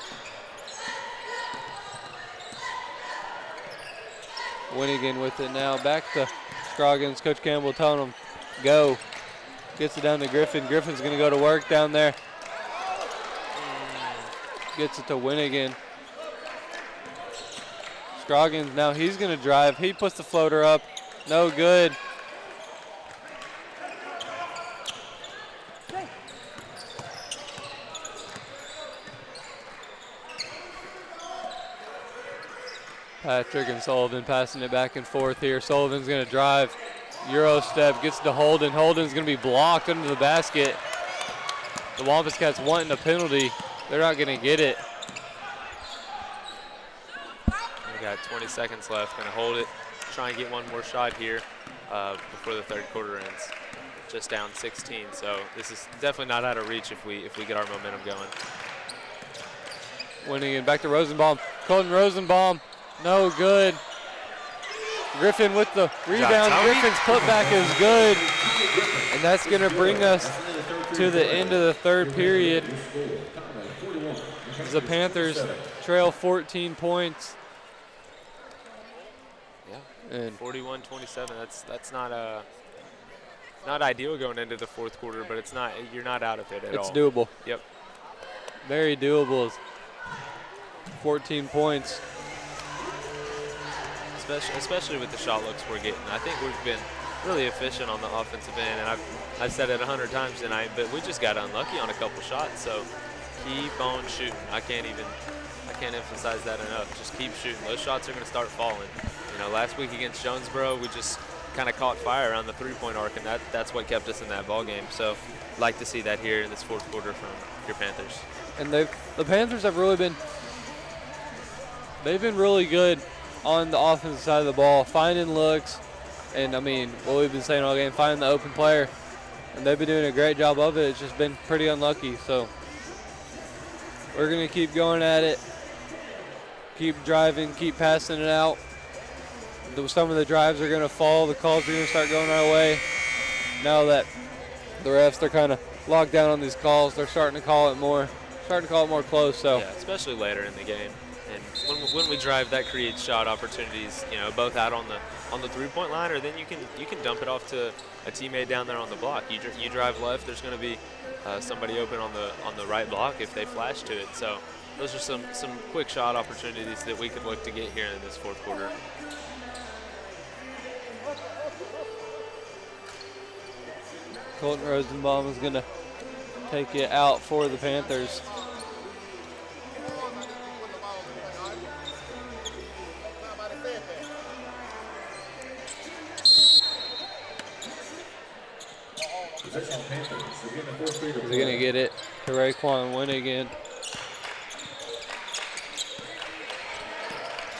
Winnigan with it now. Back to Scroggins. Coach Campbell telling him, go. Gets it down to Griffin. Griffin's going to go to work down there. Gets it to Winnigan. Scroggins, now he's going to drive. He puts the floater up. No good. Patrick and Sullivan passing it back and forth here. Sullivan's going to drive. Euro step, gets to Holden. Holden's going to be blocked under the basket. The Wampus Cats wanting a penalty. They're not going to get it. We got 20 seconds left. Going to hold it. Try and get one more shot here before the third quarter ends. Just down 16, so this is definitely not out of reach if we get our momentum going. Winning it back to Rosenbaum. Colton Rosenbaum, no good. Griffin with the rebound. Griffin's putback is good. And that's going to bring us to the end of the third period. As the Panthers trail 14 points. Yeah, and 41-27. That's not ideal going into the fourth quarter, but it's not. You're not out of it at all. It's doable. Yep. Very doable. 14 points. Especially with the shot looks we're getting. I think we've been really efficient on the offensive end, and I've said it 100 times tonight, but we just got unlucky on a couple shots. So keep on shooting. I can't emphasize that enough. Just keep shooting. Those shots are going to start falling. You know, last week against Jonesboro, we just kind of caught fire around the three-point arc, and that's what kept us in that ball game. So like to see that here in this fourth quarter from your Panthers. And the Panthers have really been really good on the offensive side of the ball, finding looks, and I mean, what we've been saying all game, finding the open player, and they've been doing a great job of it. It's just been pretty unlucky, so we're going to keep going at it, keep driving, keep passing it out. Some of the drives are going to fall. The calls are going to start going our way. Now that the refs, they're kind of locked down on these calls, they're starting to call it more close. So yeah, especially later in the game. And when we drive, that creates shot opportunities. You know, both out on the three-point line, or then you can dump it off to a teammate down there on the block. You drive left, there's going to be somebody open on the right block if they flash to it. So those are some quick shot opportunities that we can look to get here in this fourth quarter. Colton Rosenbaum is going to take it out for the Panthers. He's going to get it to Raekwon Winnigan.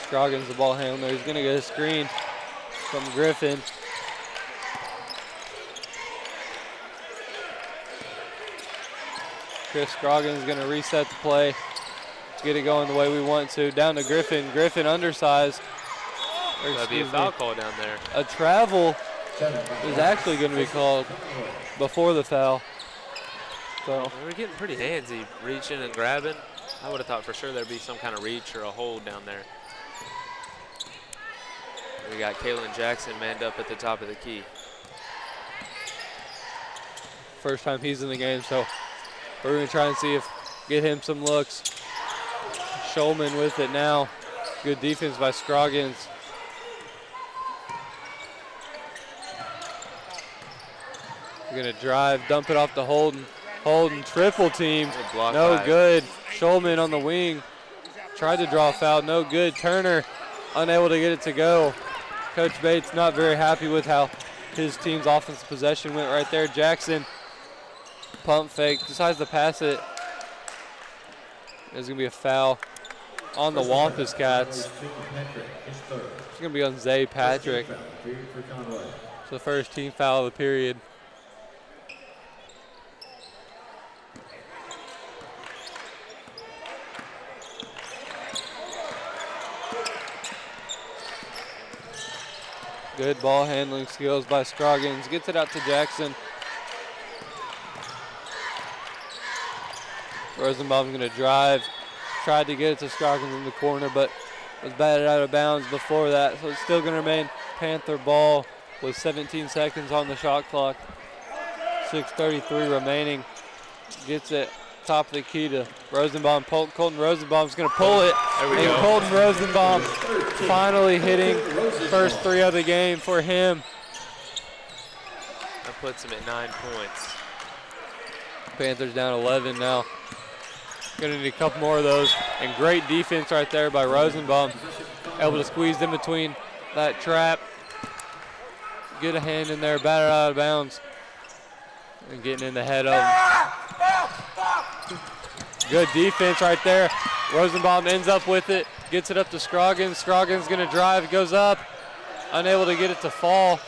Scroggins the ball handler. He's going to get a screen from Griffin. Chris Scroggins is going to reset the play. Get it going the way we want to. Down to Griffin. Griffin undersized. That'd be a foul call down there. A travel is actually going to be called before the foul. So we were getting pretty handsy, reaching and grabbing. I would have thought for sure there'd be some kind of reach or a hold down there. We got Kalen Jackson manned up at the top of the key. first time he's in the game, so we're going to try and see if get him some looks. Shulman with it now. Good defense by Scroggins. We're going to drive, dump it off to Holden. Holden triple team. No good. Shulman on the wing. Tried to draw a foul. No good. Turner unable to get it to go. Coach Bates not very happy with how his team's offensive possession went right there. Jackson, pump fake, decides to pass it. There's going to be a foul on the Wampus Cats. It's going to be on Zay Patrick. It's the first team foul of the period. Good ball handling skills by Scroggins. Gets it out to Jackson. Rosenbaum's going to drive. Tried to get it to Scroggins in the corner, but was batted out of bounds before that. So it's still going to remain Panther ball with 17 seconds on the shot clock. 6:33 remaining. Gets it top of the key to Rosenbaum. Colton Rosenbaum's going to pull it. There we go. Colton Rosenbaum finally hitting first three of the game for him. That puts him at 9 points. Panthers down 11 now. Gonna need a couple more of those. And great defense right there by Rosenbaum. Able to squeeze in between that trap. Get a hand in there, bat it out of bounds. And getting in the head of him. Good defense right there. Rosenbaum ends up with it. Gets it up to Scroggins. Scroggins gonna drive, goes up. Unable to get it to fall.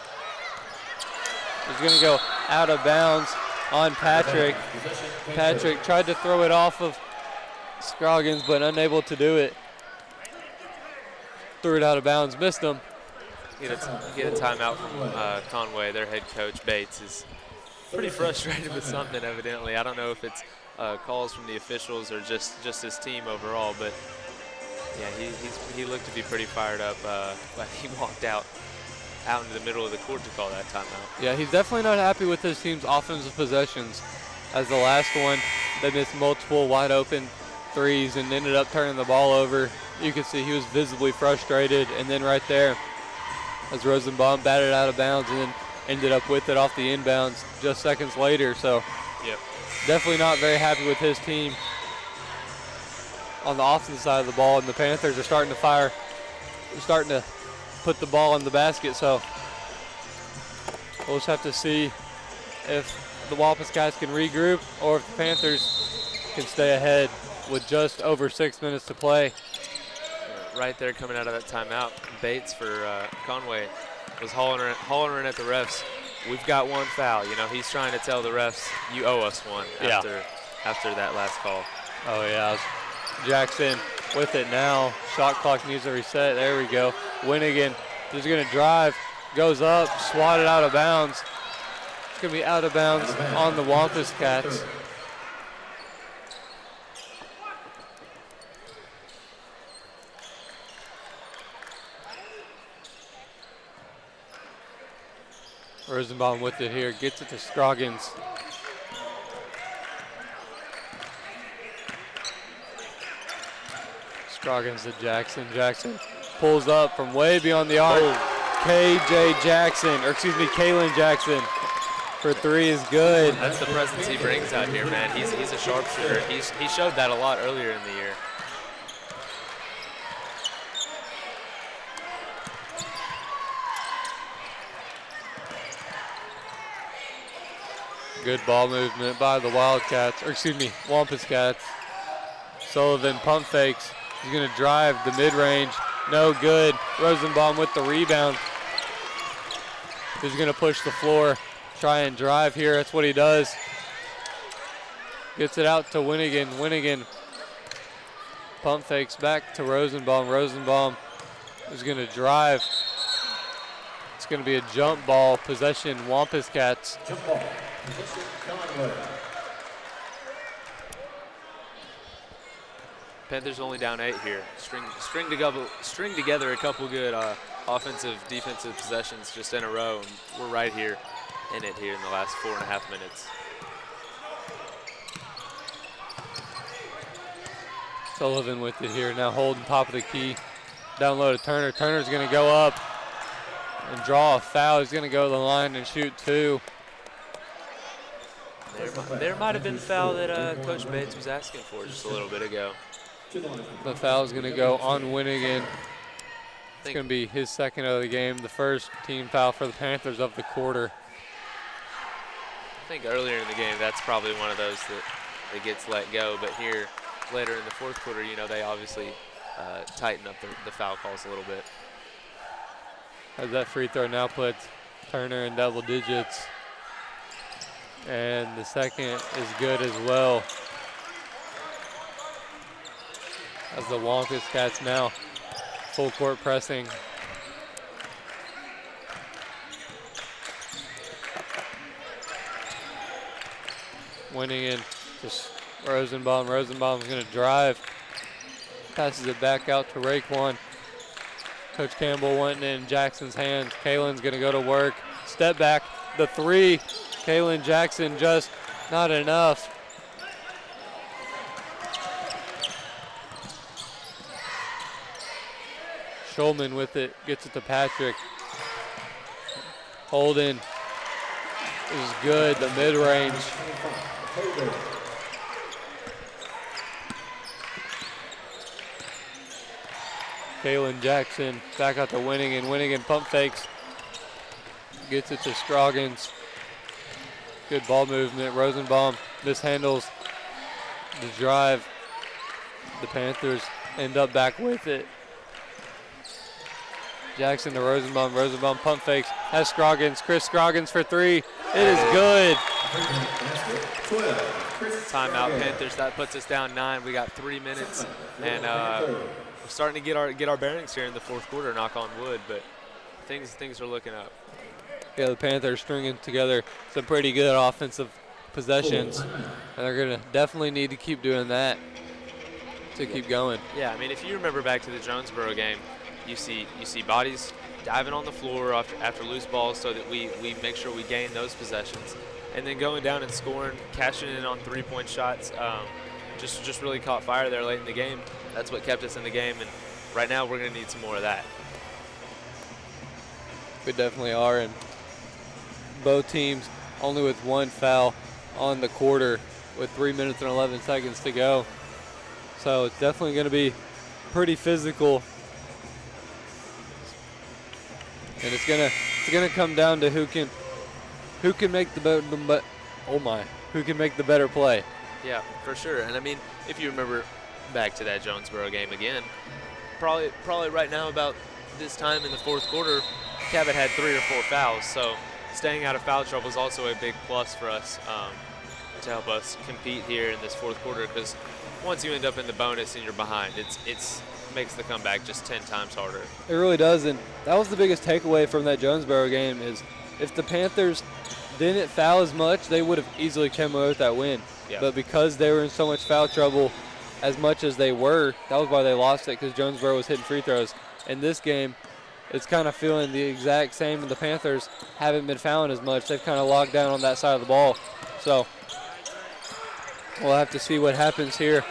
He's gonna go out of bounds on Patrick. Patrick tried to throw it off of Scroggins, but unable to do it. Threw it out of bounds, missed him. Get a timeout from Conway. Their head coach, Bates, is pretty frustrated with something, evidently. I don't know if it's calls from the officials or just his team overall, but yeah, he looked to be pretty fired up when he walked out into the middle of the court to call that timeout. Yeah, he's definitely not happy with his team's offensive possessions. As the last one, they missed multiple wide open threes and ended up turning the ball over. You can see he was visibly frustrated, and then right there, as Rosenbaum batted out of bounds and then ended up with it off the inbounds just seconds later. So yep, definitely not very happy with his team on the offensive side of the ball, and the Panthers are starting to fire. They're starting to put the ball in the basket, so we'll just have to see if the Wampus guys can regroup or if the Panthers can stay ahead with just over 6 minutes to play. Right there coming out of that timeout, Bates for Conway was hollering at the refs. We've got one foul. You know, he's trying to tell the refs, you owe us one after that last call. Oh, yeah. Jackson with it now. Shot clock needs to reset. There we go. Winnigan is going to drive, goes up, swatted out of bounds. It's going to be out of bounds on the Wampus Cats. Rosenbaum with it here, gets it to Scroggins. Scroggins to Jackson. Jackson pulls up from way beyond the arc. KJ Jackson, or excuse me, Kalen Jackson for three is good. That's the presence he brings out here, man. He's a sharpshooter. He showed that a lot earlier in the year. Good ball movement by the Wildcats, or excuse me, Wampus Cats. Sullivan pump fakes. He's going to drive the mid-range. No good. Rosenbaum with the rebound. He's going to push the floor, try and drive here. That's what he does. Gets it out to Winnigan. Winnigan pump fakes back to Rosenbaum. Rosenbaum is going to drive. It's going to be a jump ball possession, Wampus Cats. Jump ball. Position Conway. Panthers only down 8 here. String together a couple good offensive, defensive possessions just in a row, and we're right here in it here in the last 4.5 minutes. Sullivan with it here. Now holding top of the key. Down low to Turner. Turner's going to go up and draw a foul. He's going to go to the line and shoot 2. There might have been the foul that Coach Bates was asking for just a little bit ago. The foul is going to go on Winnigan. It's going to be his second of the game, the first team foul for the Panthers of the quarter. I think earlier in the game, that's probably one of those that gets let go. But here, later in the fourth quarter, you know, they obviously tighten up the foul calls a little bit. As that free throw now puts Turner in double digits. And the second is good as well. As the Wampus Cats now full court pressing. Winning in just Rosenbaum. Rosenbaum's going to drive. Passes it back out to Raekwon. Coach Campbell wanting it in Jackson's hands. Kalen's going to go to work. Step back. The 3. Kalen Jackson just not enough. Schulman with it, gets it to Patrick. Holden is good, the mid-range. Kalen Jackson back out to Winnigan. Winnigan pump fakes. Gets it to Scroggins. Good ball movement. Rosenbaum mishandles the drive. The Panthers end up back with it. Jackson to Rosenbaum. Rosenbaum pump fakes. Has Scroggins. Chris Scroggins for 3. It is good. Timeout, Panthers. That puts us down 9. We got 3 minutes, and we're starting to get our bearings here in the fourth quarter. Knock on wood, but things are looking up. Yeah, the Panthers stringing together some pretty good offensive possessions, and they're going to definitely need to keep doing that to keep going. Yeah, I mean, if you remember back to the Jonesboro game, you see bodies diving on the floor after loose balls so that we make sure we gain those possessions. And then going down and scoring, cashing in on three-point shots, just really caught fire there late in the game. That's what kept us in the game, and right now we're going to need some more of that. We definitely are, and both teams only with 1 foul on the quarter with 3 minutes and 11 seconds to go. So it's definitely going to be pretty physical. And it's gonna come down to who can make the better play. Yeah, for sure. And I mean, if you remember back to that Jonesboro game again, probably right now about this time in the fourth quarter, Cabot had 3 or 4 fouls. So staying out of foul trouble is also a big plus for us to help us compete here in this fourth quarter. Because once you end up in the bonus and you're behind, it's makes the comeback just 10 times harder. It really does, and that was the biggest takeaway from that Jonesboro game is if the Panthers didn't foul as much, they would have easily come away with that win. Yeah. But because they were in so much foul trouble as much as they were, that was why they lost it, because Jonesboro was hitting free throws. In this game, it's kind of feeling the exact same, and the Panthers haven't been fouling as much. They've kind of locked down on that side of the ball. So we'll have to see what happens here.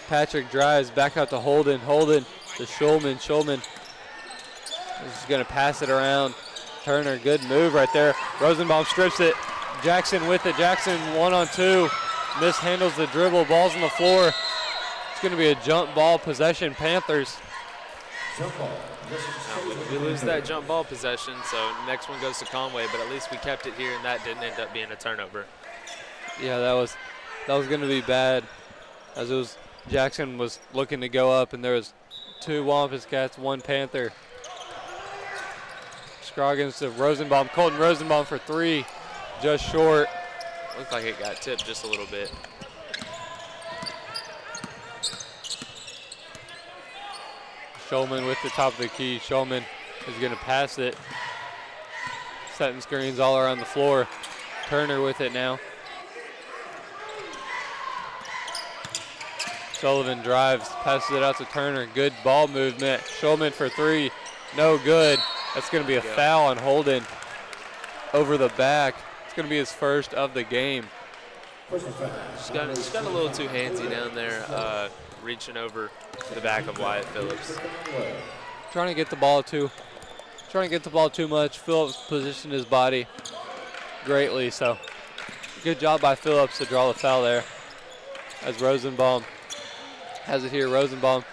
Patrick drives back out to Holden. Holden to Schulman. Schulman is going to pass it around. Turner, good move right there. Rosenbaum strips it. Jackson with it. Jackson 1-on-2. Mishandles the dribble. Ball's on the floor. It's going to be a jump ball possession, Panthers. We lose that jump ball possession, so next one goes to Conway, but at least we kept it here, and that didn't end up being a turnover. Yeah, that was going to be bad, as it was Jackson was looking to go up, and there was 2 Wampus Cats, 1 Panther. Scroggins to Rosenbaum. Colton Rosenbaum for 3, just short. Looked like it got tipped just a little bit. Schulman with the top of the key. Schulman is going to pass it. setting screens all around the floor. Turner with it now. Sullivan drives, passes it out to Turner. Good ball movement. Schulman for three. No good. That's going to be a foul on Holden over the back. It's going to be his first of the game. Just got a little too handsy down there, reaching over to the back of Wyatt Phillips. Trying to get the ball too much. Phillips positioned his body greatly, so good job by Phillips to draw the foul there. As Rosenbaum has it here. Rosenbaum,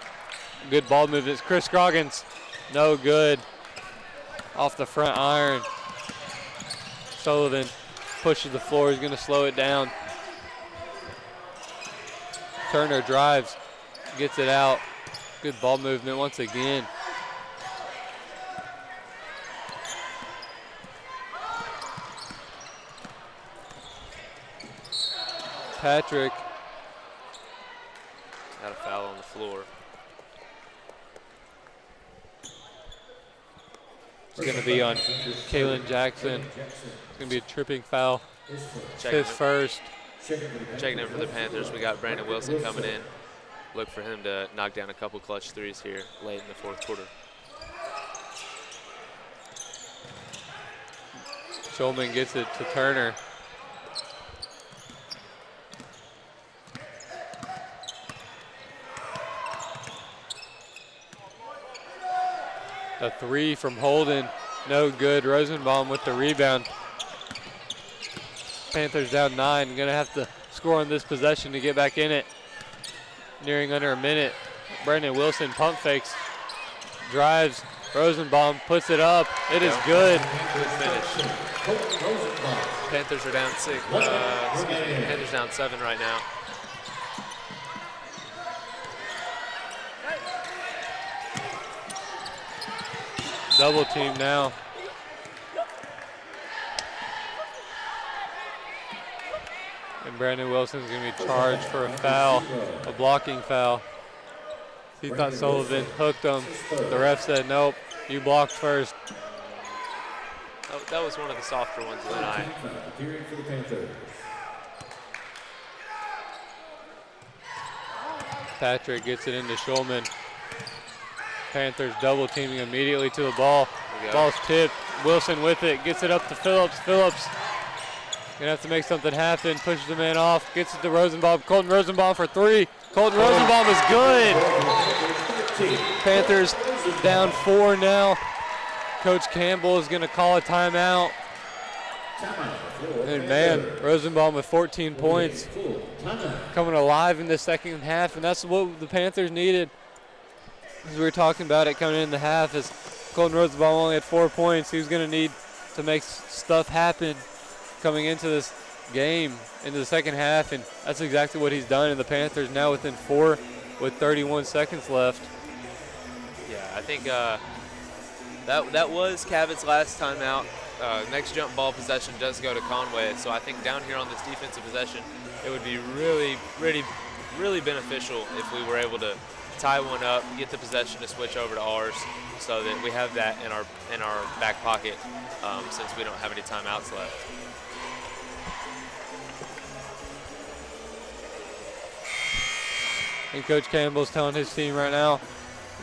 good ball movements. Chris Scroggins, no good. Off the front iron. Sullivan pushes the floor. He's going to slow it down. Turner drives, gets it out. Good ball movement once again. Patrick. Got a foul on the floor. It's going to be on Kalen Jackson. It's going to be a tripping foul. His first. Checking in for the Panthers, we got Brandon Wilson coming in. Look for him to knock down a couple clutch threes here late in the fourth quarter. Schulman gets it to Turner. A three from Holden, no good. Rosenbaum with the rebound. Panthers down 9, gonna have to score on this possession to get back in it. Nearing under a minute. Brandon Wilson pump fakes, drives. Rosenbaum puts it up. It is good. Good finish. Panthers are down 6. Panthers down 7 right now. Double team now. And Brandon Wilson's going to be charged for a foul, a blocking foul. He thought Sullivan hooked him. The ref said, nope, you blocked first. That was one of the softer ones of the night. Patrick gets it into Schulman. Panthers double teaming immediately to the ball. Ball's tipped. Wilson with it, gets it up to Phillips. Phillips gonna have to make something happen. Pushes the man off, gets it to Rosenbaum. Colton Rosenbaum for three. Colton Rosenbaum is good. Panthers down 4 now. Coach Campbell is gonna call a timeout. And man, Rosenbaum with 14 points, coming alive in the second half, and that's what the Panthers needed. As we were talking about it coming in the half, as Colton Rosenbaum only had 4 points, he was going to need to make stuff happen coming into this game, into the second half, and that's exactly what he's done. And the Panthers now within 4 with 31 seconds left. Yeah, I think that was Cabot's last timeout. Next jump ball possession does go to Conway, so I think down here on this defensive possession, it would be really beneficial if we were able to tie one up, get the possession to switch over to ours, so that we have that in our back pocket, since we don't have any timeouts left. And Coach Campbell's telling his team right now,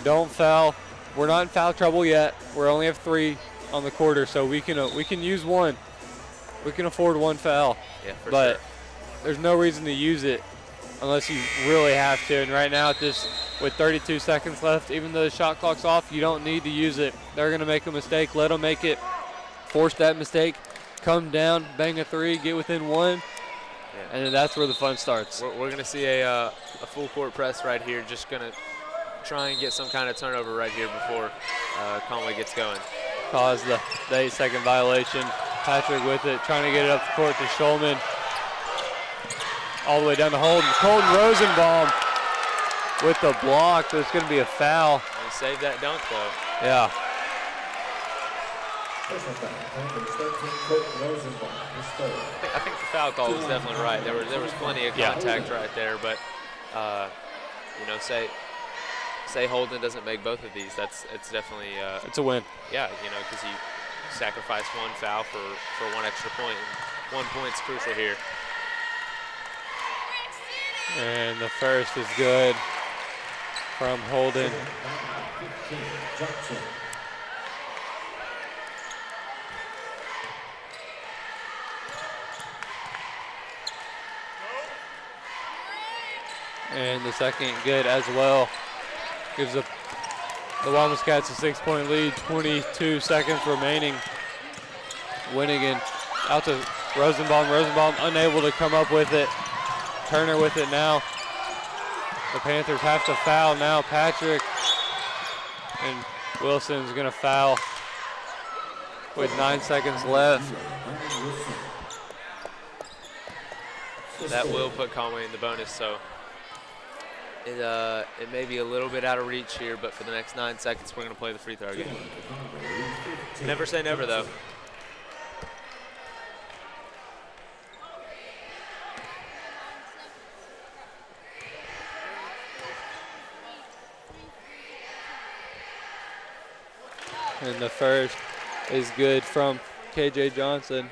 don't foul. We're not in foul trouble yet. We only have 3 on the quarter, so we can use 1. We can afford 1 foul. Yeah, but sure. There's no reason to use it unless you really have to. And right now, with 32 seconds left, even though the shot clock's off, you don't need to use it. They're going to make a mistake. Let them make it. Force that mistake. Come down, bang a 3, get within 1, and then that's where the fun starts. We're going to see a full court press right here. Just going to try and get some kind of turnover right here before Conway gets going. Caused the 8-second violation. Patrick with it, trying to get it up the court to Schulman. All the way down to Holden. Colton Rosenbaum with the block. There's going to be a foul. He saved that dunk, though. Yeah. I think the foul call was definitely right. There was plenty of contact right there, but say Holden doesn't make both of these, it's definitely it's a win. Yeah, because sacrifice one foul for one extra point, and 1 point's crucial here. And the first is good from Holden. And the second good as well. Gives the Wilderness Cats a 6-point lead, 22 seconds remaining. Winnigan out to Rosenbaum. Rosenbaum unable to come up with it. Turner with it now. The Panthers have to foul now. Patrick and Wilson's gonna foul with 9 seconds left. That will put Conway in the bonus, so it may be a little bit out of reach here, but for the next 9 seconds, we're going to play the free throw game. Never say never, though. And the first is good from KJ Johnson.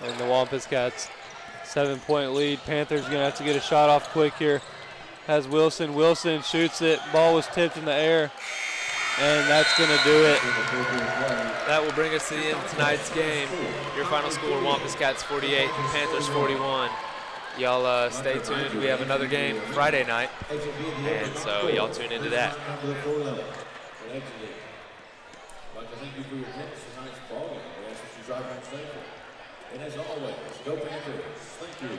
And the Wampus Cats 7-point lead. Panthers gonna have to get a shot off quick here. Has Wilson. Wilson shoots it. Ball was tipped in the air. And that's gonna do it. That will bring us to the end of tonight's game. Your final score, Wampus Cats 48, Panthers 41. Y'all stay tuned. We have another game Friday night. And so y'all tune into that. I'd like to thank you for your attendance tonight's ball game. We ask that you drive home safely. And as always, go Panthers. Thank you.